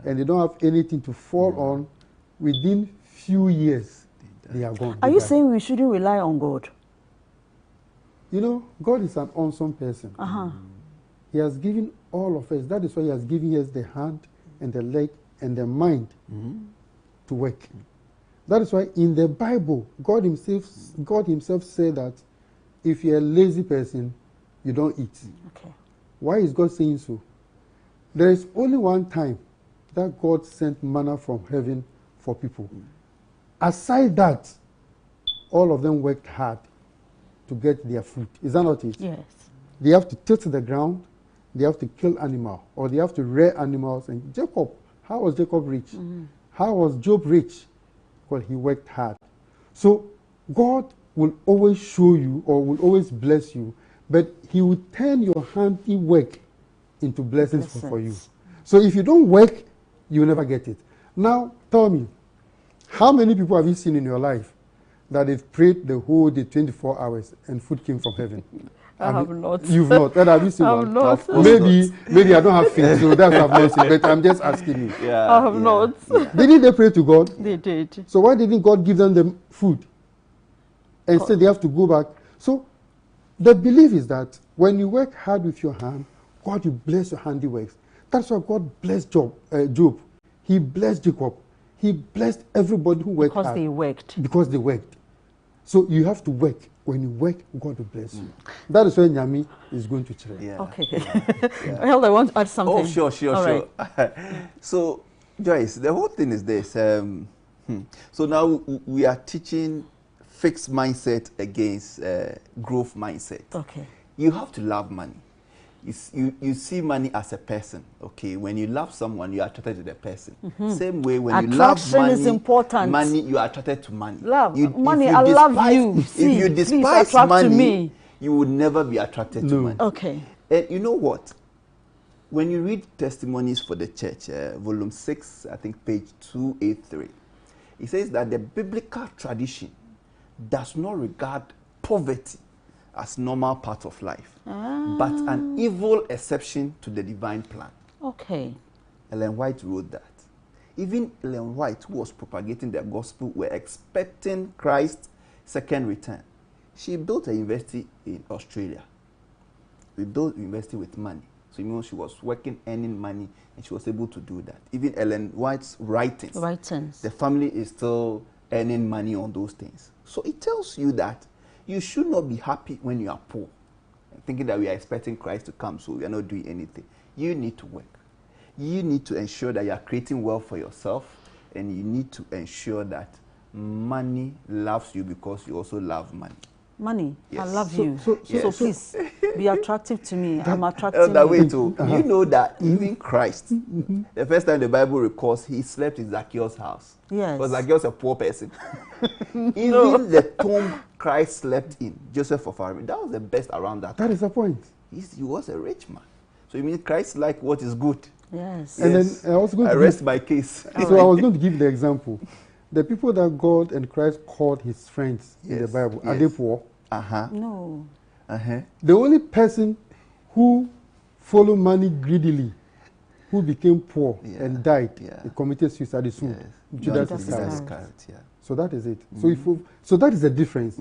S6: and they don't have anything to fall on, within few years, they are gone.
S2: Are you saying we shouldn't rely on God?
S6: You know, God is an awesome person. He has given all of us, that is why he has given us the hand and the leg and the mind to work. That is why in the Bible, God himself said that if you're a lazy person, you don't eat.
S2: Okay.
S6: Why is God saying so? There is only one time that God sent manna from heaven for people. Aside that, all of them worked hard to get their food. Is that not it?
S2: Yes.
S6: They have to till the ground, they have to kill animal, or they have to rear animals. And Jacob, how was Jacob rich? How was Job rich? Well, he worked hard. So God will always show you or will always bless you, but he will turn your handiwork into blessings for you. So if you don't work, you will never get it. Now, tell me, how many people have you seen in your life that they've prayed the whole day, 24 hours, and food came from heaven?
S2: I have not.
S6: You've not. And have you seen one?
S2: Not.
S6: Maybe I don't have faith, so that's what I've not seen. But I'm just asking you.
S2: I have not.
S6: Yeah. Didn't they pray to God?
S2: They did.
S6: So why didn't God give them the food? And instead they have to go back. So the belief is that when you work hard with your hand, God will bless your handiworks. That's why God blessed Job. He blessed Jacob. He blessed everybody who worked hard.
S2: Because they worked.
S6: Because they worked. So you have to work. When you work, God will bless you. That is where Nyami is going to train.
S2: Yeah. Okay. Well, I want to add something.
S7: Oh, sure. Right. So, Joyce, the whole thing is this. So now we are teaching fixed mindset against growth mindset.
S2: Okay.
S7: You have to love money. You see money as a person, okay? When you love someone, you are attracted to the person. Same way, when you love money,
S2: is important.
S7: Money, you are attracted to money.
S2: Love, money, I love you.
S7: See, if you despise money, you will never be attracted to money.
S2: Okay.
S7: And you know what? When you read Testimonies for the Church, volume 6, I think page 283, it says that the biblical tradition does not regard poverty as normal part of life, but an evil exception to the divine plan.
S2: Okay.
S7: Ellen White wrote that. Even Ellen White, who was propagating the gospel, were expecting Christ's second return. She built a university in Australia. We built a university with money. So you know she was working, earning money, and she was able to do that. Even Ellen White's writings. The family is still earning money on those things. So it tells you that you should not be happy when you are poor, thinking that we are expecting Christ to come, so we are not doing anything. You need to work. You need to ensure that you are creating wealth for yourself, and you need to ensure that money loves you because you also love money.
S2: Money,
S7: yes.
S2: I love you. So please be attractive to me. I'm attractive
S7: that way too. You know that even Christ, the first time the Bible records, he slept in Zacchaeus' house.
S2: Yes.
S7: Because Zacchaeus was a poor person. Even the tomb Christ slept in, Joseph of Arimathea, that was the best around that time.
S6: That is the point.
S7: He was a rich man. So you mean Christ liked what is good?
S2: Yes.
S6: And then I was going to
S7: rest my case.
S6: So I was going to give the example. The people that God and Christ called his friends in the Bible, are they poor?
S2: No.
S6: The only person who followed money greedily, who became poor and died, he committed suicide, is Judas Iscariot. So that is it. So that is the difference.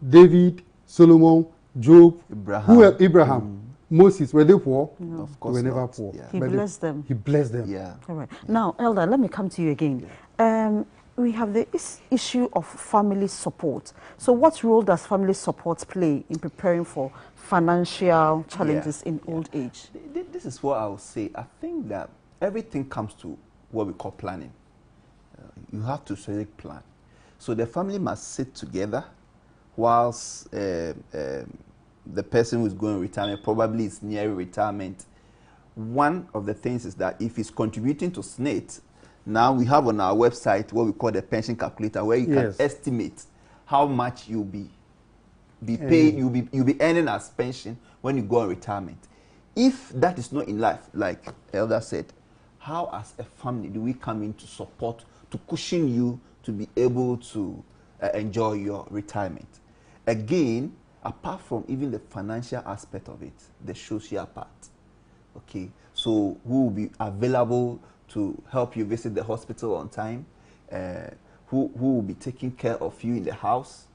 S6: David, Solomon, Job, Abraham, Moses, were they poor?
S2: No.
S7: Of course
S6: they were never
S7: not.
S6: poor.
S2: He blessed them.
S6: He blessed them.
S7: Yeah.
S2: All right. Now, Elder, let me come to you again. We have the issue of family support. So what role does family support play in preparing for financial challenges in old age?
S7: This is what I would say. I think that everything comes to what we call planning. You have to strategic plan. So the family must sit together whilst the person who is going to retirement probably is near retirement. One of the things is that if he's contributing to SNAIT, now we have on our website what we call the pension calculator, where you can estimate how much you'll be paid, you'll be earning as pension when you go on retirement. If that is not in life, like Elder said, how as a family do we come in to support, to cushion you to be able to enjoy your retirement? Again, apart from even the financial aspect of it, the social part. Okay, so who will be available to help you visit the hospital on time? Who will be taking care of you in the house?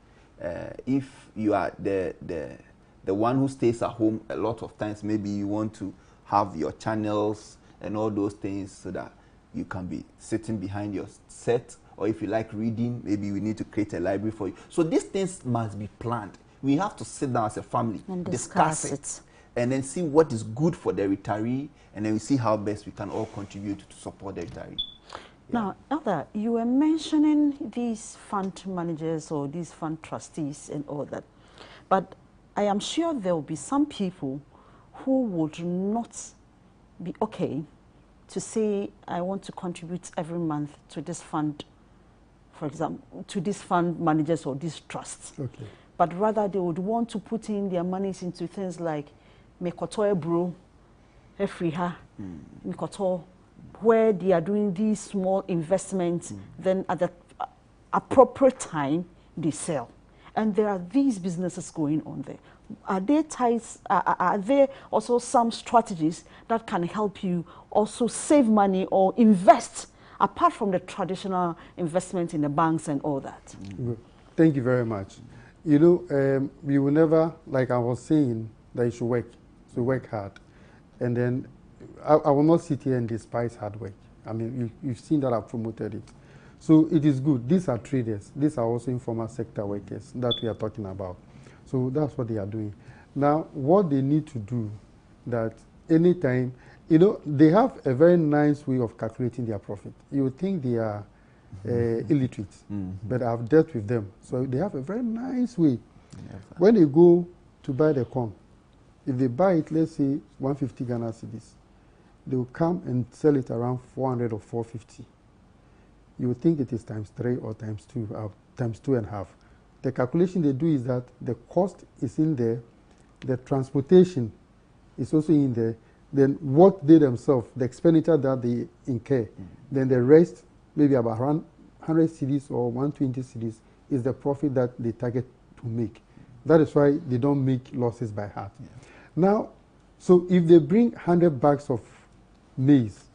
S7: If you are the one who stays at home, a lot of times maybe you want to have your channels and all those things so that you can be sitting behind your set or if you like reading, maybe we need to create a library for you. So these things must be planned. We have to sit down as a family,
S2: and
S7: discuss it, and then see what is good for the retiree, and then we see how best we can all contribute to support the retiree.
S2: Now, Elder, you were mentioning these fund managers or these fund trustees and all that, but I am sure there will be some people who would not be okay to say, I want to contribute every month to this fund, for example, to these fund managers or these trusts.
S6: Okay.
S2: But rather they would want to put in their monies into things like Mekoto Ebro, Efriha, Mekoto, where they are doing these small investments, then at the appropriate time, they sell. And there are these businesses going on there. Are there ties, are there also some strategies that can help you also save money or invest apart from the traditional investment in the banks and all that?
S6: Thank you very much. You know, we will never, like I was saying, that you should work hard. And then I will not sit here and despise hard work. I mean, you've seen that I've promoted it. So it is good. These are traders. These are also informal sector workers that we are talking about. So that's what they are doing. Now, what they need to do, that anytime, you know, they have a very nice way of calculating their profit. You would think they are illiterate, but I've dealt with them. So they have a very nice way. When they go to buy the corn, if they buy it, let's say 150 Ghana cedis, they will come and sell it around 400 or 450. You would think it is times 3 or times 2.5. The calculation they do is that the cost is in there, the transportation is also in there, then what they themselves, the expenditure that they incur, then the rest, maybe about 100 cedis or 120 cedis, is the profit that they target to make. That is why they don't make losses by heart. Now, so if they bring 100 bags of maize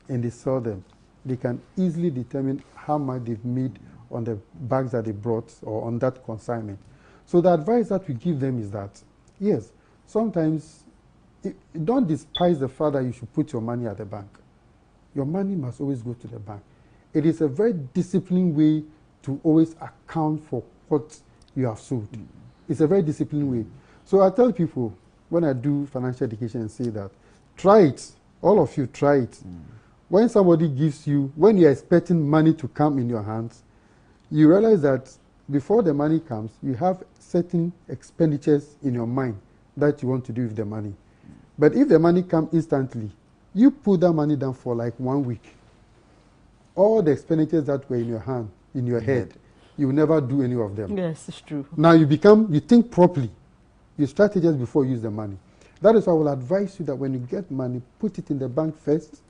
S6: and they sell them, they can easily determine how much they've made on the bags that they brought or on that consignment. So the advice that we give them is that, yes, sometimes don't despise the fact that you should put your money at the bank. Your money must always go to the bank. It is a very disciplined way to always account for what you have sold. It's a very disciplined way. So I tell people when I do financial education and say that, try it. All of you, try it. When somebody gives you, when you're expecting money to come in your hands, you realize that before the money comes, you have certain expenditures in your mind that you want to do with the money. But if the money comes instantly, you put that money down for like 1 week. All the expenditures that were in your hand, in your head, you will never do any of them.
S2: Yes, it's true.
S6: Now you think properly. You strategize before you use the money. That is why I will advise you that when you get money, put it in the bank first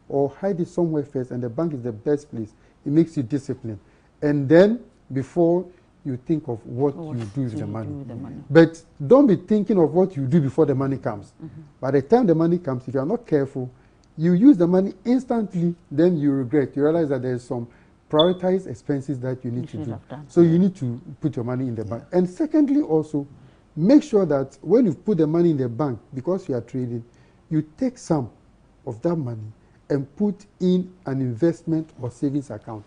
S6: or hide it somewhere first, and the bank is the best place. It makes you disciplined. And then before you think of what you do with the money. But don't be thinking of what you do before the money comes. By the time the money comes, if you are not careful, you use the money instantly, then you regret. You realize that there's some prioritized expenses that you need to do. So you need to put your money in the bank. And secondly also, make sure that when you put the money in the bank, because you are trading, you take some of that money and put in an investment or savings account.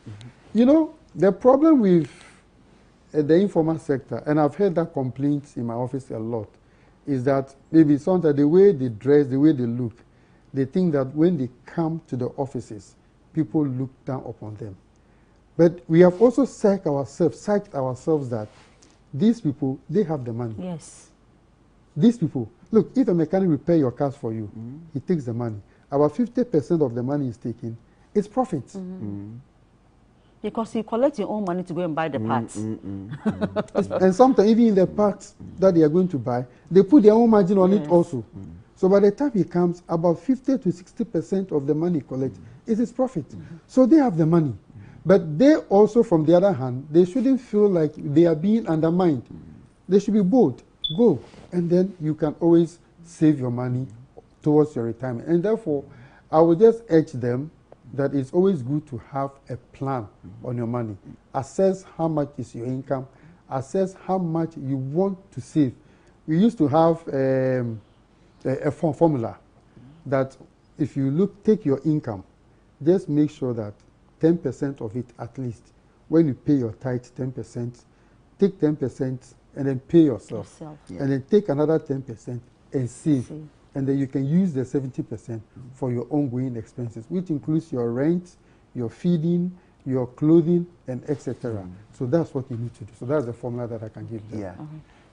S6: You know, the problem with the informal sector, and I've heard that complaint in my office a lot, is that maybe sometimes the way they dress, the way they look, they think that when they come to the offices, people look down upon them. But we have also psyched ourselves that these people, they have the money.
S2: Yes.
S6: These people, look, if a mechanic repair your cars for you, he takes the money. About 50% of the money he's taking is profits.
S2: Because you collect your own money to go and buy the parts.
S6: And sometimes even in the parts that they are going to buy, they put their own margin on it also. So by the time he comes, about 50 to 60% of the money collected is his profit. So they have the money. But they also, from the other hand, they shouldn't feel like they are being undermined. They should be bold. Go. And then you can always save your money towards your retirement. And therefore, I would just urge them that it's always good to have a plan on your money. Assess how much is your income. Assess how much you want to save. We used to have a formula that if you take your income, just make sure that 10% of it at least when you pay your tithe 10%, take 10% and then pay yourself.
S7: Yeah.
S6: And then take another 10% and save. And then you can use the 70% for your ongoing expenses, which includes your rent, your feeding, your clothing, and etc. So that's what you need to do. So that's the formula that I can give them.
S7: Yeah.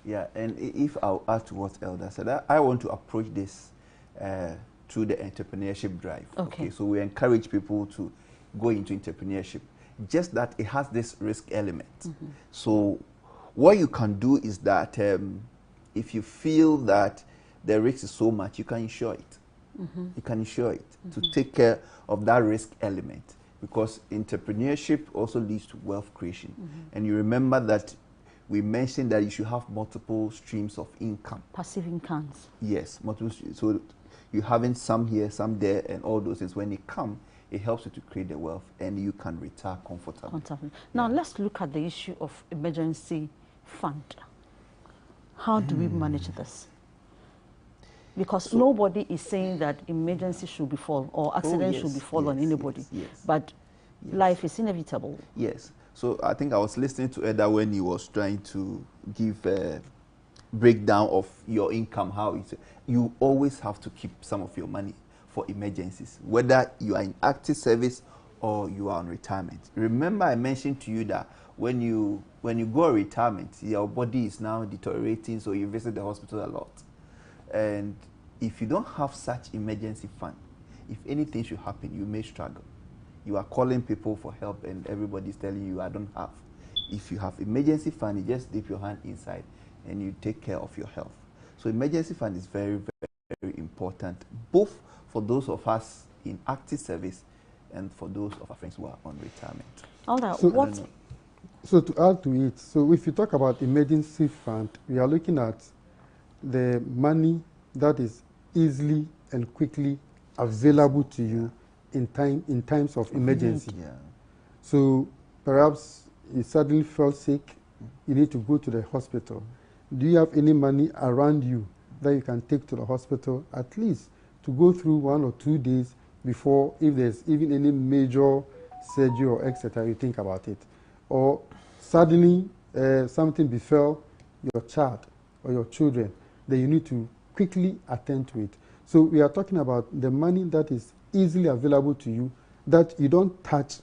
S7: Yeah, and if I'll add to what Elder said, I want to approach this through the entrepreneurship drive.
S2: Okay.
S7: So we encourage people to go into entrepreneurship, just that it has this risk element. So what you can do is that if you feel that the risk is so much, you can insure it. You can insure it to take care of that risk element, because entrepreneurship also leads to wealth creation. And you remember that we mentioned that you should have multiple streams of income.
S2: Passive incomes.
S7: Yes, multiple streams. So you having some here, some there, and all those things. When they come, it helps you to create the wealth, and you can retire comfortably.
S2: Now let's look at the issue of emergency fund. How do we manage this? Because nobody is saying that emergency should befall or accident should befall on anybody. But life is inevitable.
S7: Yes. So I think I was listening to Eda when he was trying to give a breakdown of your income, how you always have to keep some of your money for emergencies, whether you are in active service or you are on retirement. Remember, I mentioned to you that when you go on retirement, your body is now deteriorating, so you visit the hospital a lot. And if you don't have such emergency fund, if anything should happen, you may struggle. You are calling people for help and everybody's telling you, I don't have. If you have emergency fund, you just dip your hand inside and you take care of your health. So emergency fund is very, very, very important, both for those of us in active service and for those of our friends who are on retirement.
S2: All right.
S6: So to add to it, so if you talk about emergency fund, we are looking at the money that is easily and quickly available to you in times of emergency. So perhaps you suddenly fell sick, you need to go to the hospital. Do you have any money around you that you can take to the hospital, at least to go through 1 or 2 days before, if there's even any major surgery or etc., you think about it? Or suddenly something befell your child or your children, then you need to quickly attend to it. So we are talking about the money that is easily available to you, that you don't touch,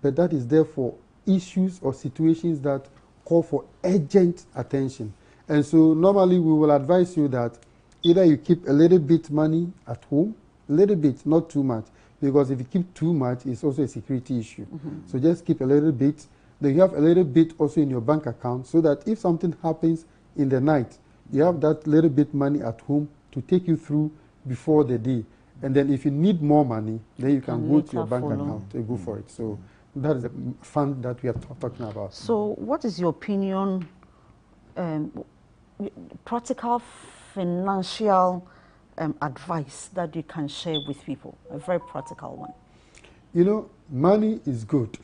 S6: but that is there for issues or situations that call for urgent attention. And so normally we will advise you that either you keep a little bit money at home, a little bit, not too much, because if you keep too much, it's also a security issue. So just keep a little bit. Then you have a little bit also in your bank account, so that if something happens in the night, you have that little bit money at home to take you through before the day. And then if you need more money, then you can go to your bank account and go for it. So that is the fund that we are talking about.
S2: So what is your opinion, practical financial advice that you can share with people? A very practical one.
S6: You know, money is good.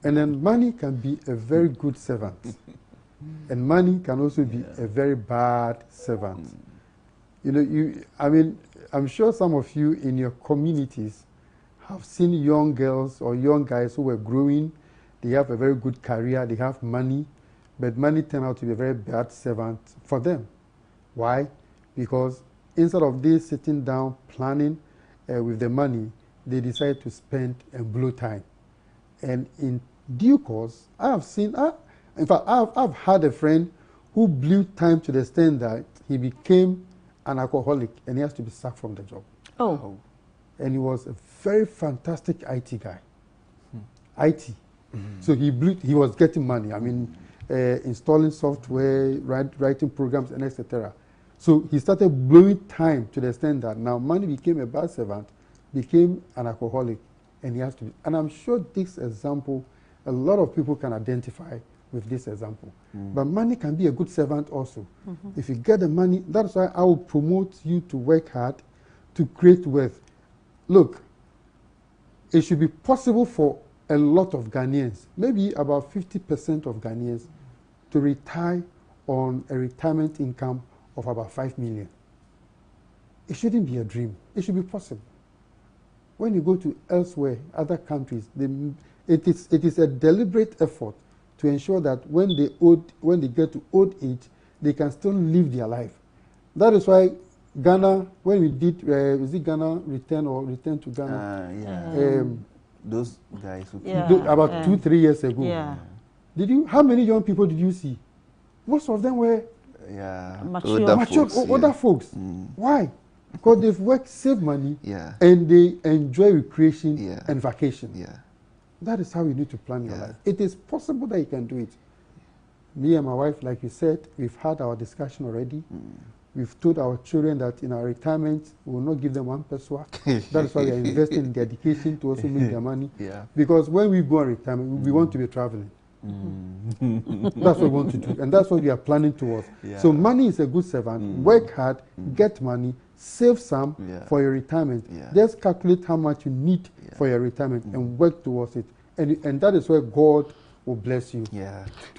S6: And then money can be a very good servant. And money can also be a very bad servant. You know, I'm sure some of you in your communities have seen young girls or young guys who were growing. They have a very good career, they have money, but money turned out to be a very bad servant for them. Why? Because instead of they sitting down planning with the money, they decide to spend and blow time. And in due course, I have seen, in fact, I've had a friend who blew time to the extent that he became an alcoholic and he has to be sacked from the job.
S2: Oh.
S6: And he was a very fantastic IT guy. IT. So he was getting money. I mean, installing software, writing programs, and etc. So he started blowing time to the extent that now money became a bad servant, became an alcoholic, and he has to. And I'm sure this example, a lot of people can identify with this example. But money can be a good servant also. If you get the money, that's why I will promote you to work hard to create wealth. Look, it should be possible for a lot of Ghanaians, maybe about 50% of Ghanaians, to retire on a retirement income of about 5 million. It shouldn't be a dream. It should be possible. When you go to elsewhere, other countries, It is a deliberate effort to ensure that when they get to old age, they can still live their life. That is why Ghana, when we did, is it Ghana Return to Ghana?
S7: Those guys who
S6: about 2-3 years ago.
S2: Yeah.
S6: How many young people did you see? Most of them were mature older folks. Why? Because they've worked, saved money, and they enjoy recreation and vacation. That is how you need to plan your life. It is possible that you can do it. Me and my wife, like you said, we've had our discussion already. We've told our children that in our retirement, we will not give them 1 peso. That is why we are investing in their education to also make their money. Because when we go on retirement, we want to be traveling. That's what we want to do. And that's what we are planning towards. So money is a good servant. Work hard, get money, save some for your retirement. Just calculate how much you need for your retirement and work towards it. And that is where God will bless you.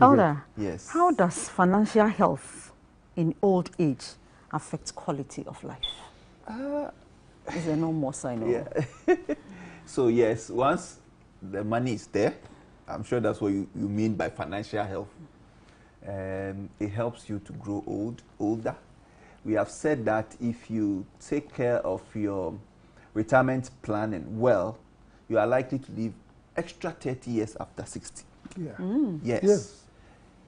S2: Elder, how does financial health in old age affect quality of life? Is there no more sign?
S7: So yes, once the money is there, I'm sure that's what you mean by financial health. It helps you to grow older. We have said that if you take care of your retirement planning well, you are likely to live extra 30 years after 60. Yes.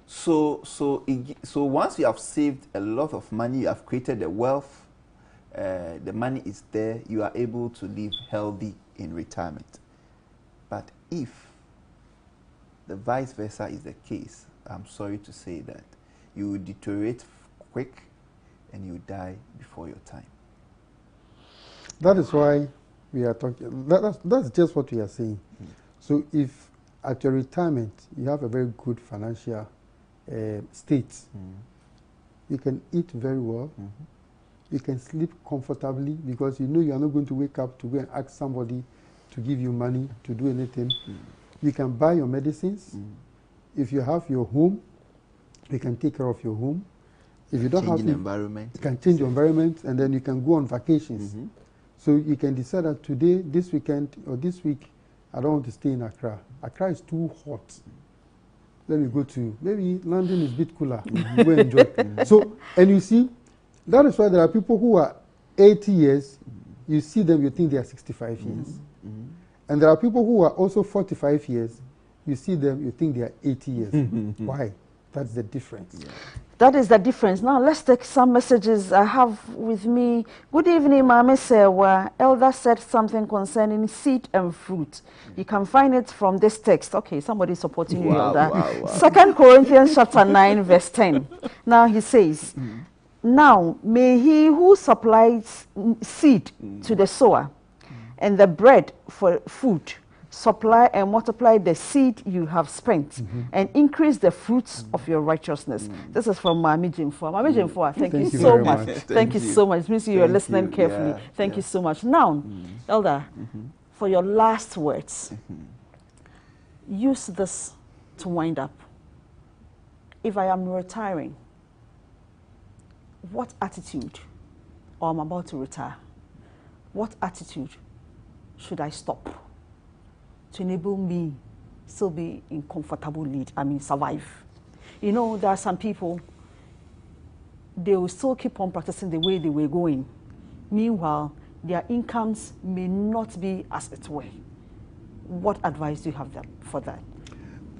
S7: So once you have saved a lot of money, you have created a wealth, the money is there, you are able to live healthy in retirement. But if the vice versa is the case, I'm sorry to say that you will deteriorate quick and you die before your time.
S6: That is why we are talking. That's just what we are saying. So if at your retirement you have a very good financial state, you can eat very well, you can sleep comfortably because you know you are not going to wake up to go and ask somebody to give you money to do anything. You can buy your medicines. If you have your home, you can take care of your home. If you don't have
S7: the environment,
S6: you can change your environment, and then you can go on vacations. So you can decide that today, this weekend, or this week, I don't want to stay in Accra. Accra is too hot. Let me go to, maybe London is a bit cooler. Go enjoy. So, and you see, that is why there are people who are 80 years, you see them, you think they are 65 years. And there are people who are also 45 years, you see them, you think they are 80 years. Why? That's the difference.
S2: That is the difference. Now let's take some messages I have with me. Good evening, Mama Sewa. Elder said something concerning seed and fruit. You can find it from this text. Okay, somebody supporting you, Elder. 2 Corinthians chapter 9, verse 10. Now he says, now may he who supplies seed to the sower and the bread for food supply and multiply the seed you have spent and increase the fruits of your righteousness. This is from Mami Jimfo. Mami Jimfo, thank you so much. Thank you so much. It means you are listening carefully. Thank you so much. Now, Elder, for your last words, use this to wind up. If I am retiring, what attitude, or I'm about to retire, what attitude should I stop to enable me still be in comfortable survive? You know, there are some people, they will still keep on practicing the way they were going. Meanwhile, their incomes may not be as it were. What advice do you have for that?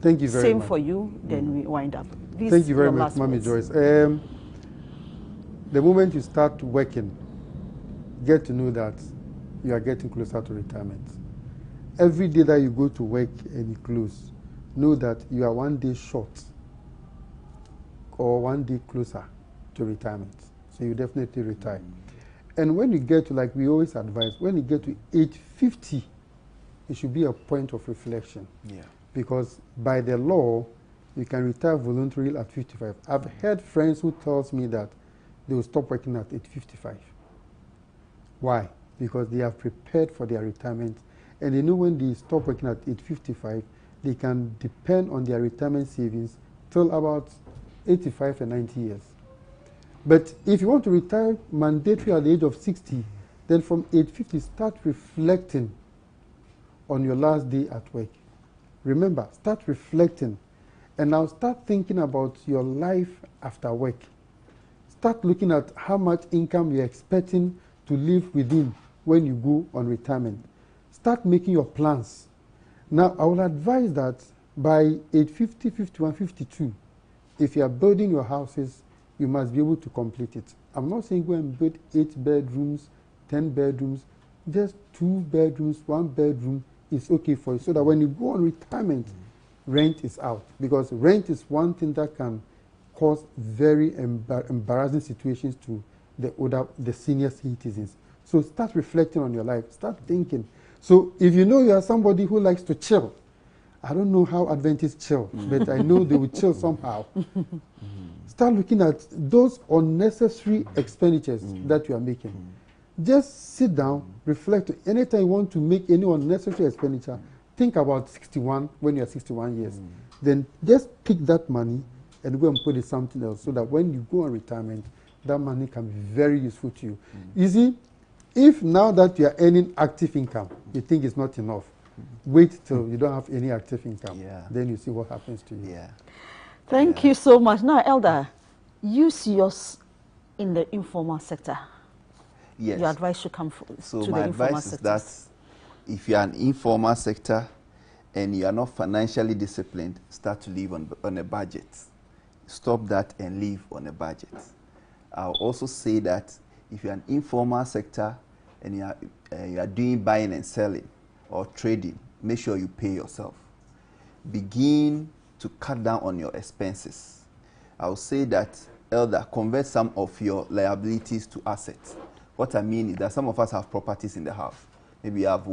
S6: Thank you very much.
S2: Same for you, then we wind up.
S6: Thank you very much, Mami Joyce. The moment you start working, get to know that you are getting closer to retirement. Every day that you go to work and you close, know that you are one day short or one day closer to retirement. So you definitely retire. And when you get to, like we always advise, when you get to age 50, it should be a point of reflection. Because by the law, you can retire voluntarily at 55. I've had friends who tells me that they will stop working at age 55. Why? Because they have prepared for their retirement. And they know when they stop working at age 55, they can depend on their retirement savings till about 85 and 90 years. But if you want to retire mandatory at the age of 60, then from age 50, start reflecting on your last day at work. remember, start reflecting. And now start thinking about your life after work. Start looking at how much income you're expecting to live within when you go on retirement. Start making your plans. Now, I will advise that by age 50, 51, 52, if you are building your houses, you must be able to complete it. I'm not saying go and build 8 bedrooms, 10 bedrooms, just 2 bedrooms, 1 bedroom is okay for you, so that when you go on retirement, rent is out. Because rent is one thing that can cause very embarrassing situations to the senior citizens. So start reflecting on your life. Start thinking. So if you know you are somebody who likes to chill, I don't know how Adventists chill, but I know they will chill somehow. Start looking at those unnecessary expenditures that you are making. Just sit down, reflect. Anytime you want to make any unnecessary expenditure, think about 61 when you are 61 years. Then just pick that money and go and put it something else, so that when you go on retirement, that money can be very useful to you. You see, if now that you are earning active income, you think it's not enough, wait till you don't have any active income. Then you see what happens to you.
S2: Thank you so much. Now, Elder, use yours in the informal sector.
S7: Yes.
S2: Your advice should come to
S7: so
S2: the
S7: my
S2: informal
S7: advice
S2: sector.
S7: is that if you are an informal sector and you are not financially disciplined, start to live on a budget. Stop that and live on a budget. I'll also say that if you're an informal sector and you are doing buying and selling or trading, make sure you pay yourself. Begin to cut down on your expenses. I'll say that, Elder, convert some of your liabilities to assets. What I mean is that some of us have properties in the house. Maybe you have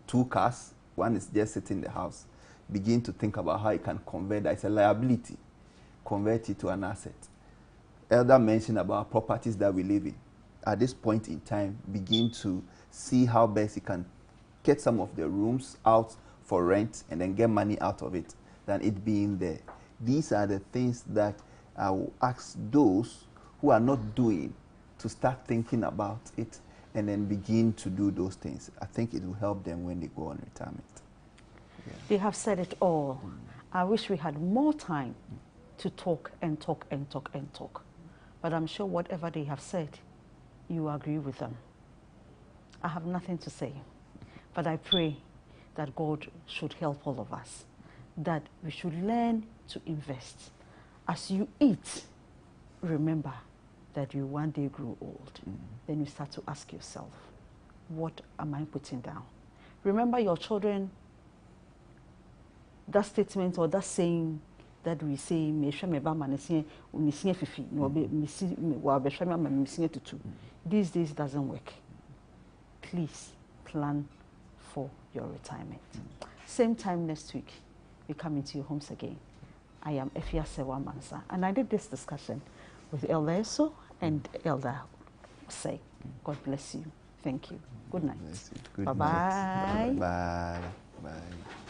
S7: 2 cars, one is just sitting in the house. Begin to think about how you can convert that. It's a liability. Convert it to an asset. Elder mentioned about properties that we live in. At this point in time, begin to see how best you can get some of the rooms out for rent and then get money out of it than it being there. These are the things that I will ask those who are not doing to start thinking about it and then begin to do those things. I think it will help them when they go on retirement.
S2: They have said it all. I wish we had more time to talk and talk and talk and talk. But I'm sure whatever they have said, you agree with them. I have nothing to say. But I pray that God should help all of us, that we should learn to invest. As you eat, remember that you one day grow old. Then you start to ask yourself, what am I putting down? Remember your children, that statement or that saying that we say, these days doesn't work. Please plan for your retirement. Same time next week, we come into your homes again. I am Efia Sewa Mansa, and I did this discussion with Elder Eso and Elder Say. God bless you. Thank you. Good night.
S7: Good
S2: Bye-bye.
S7: night. Bye. Bye.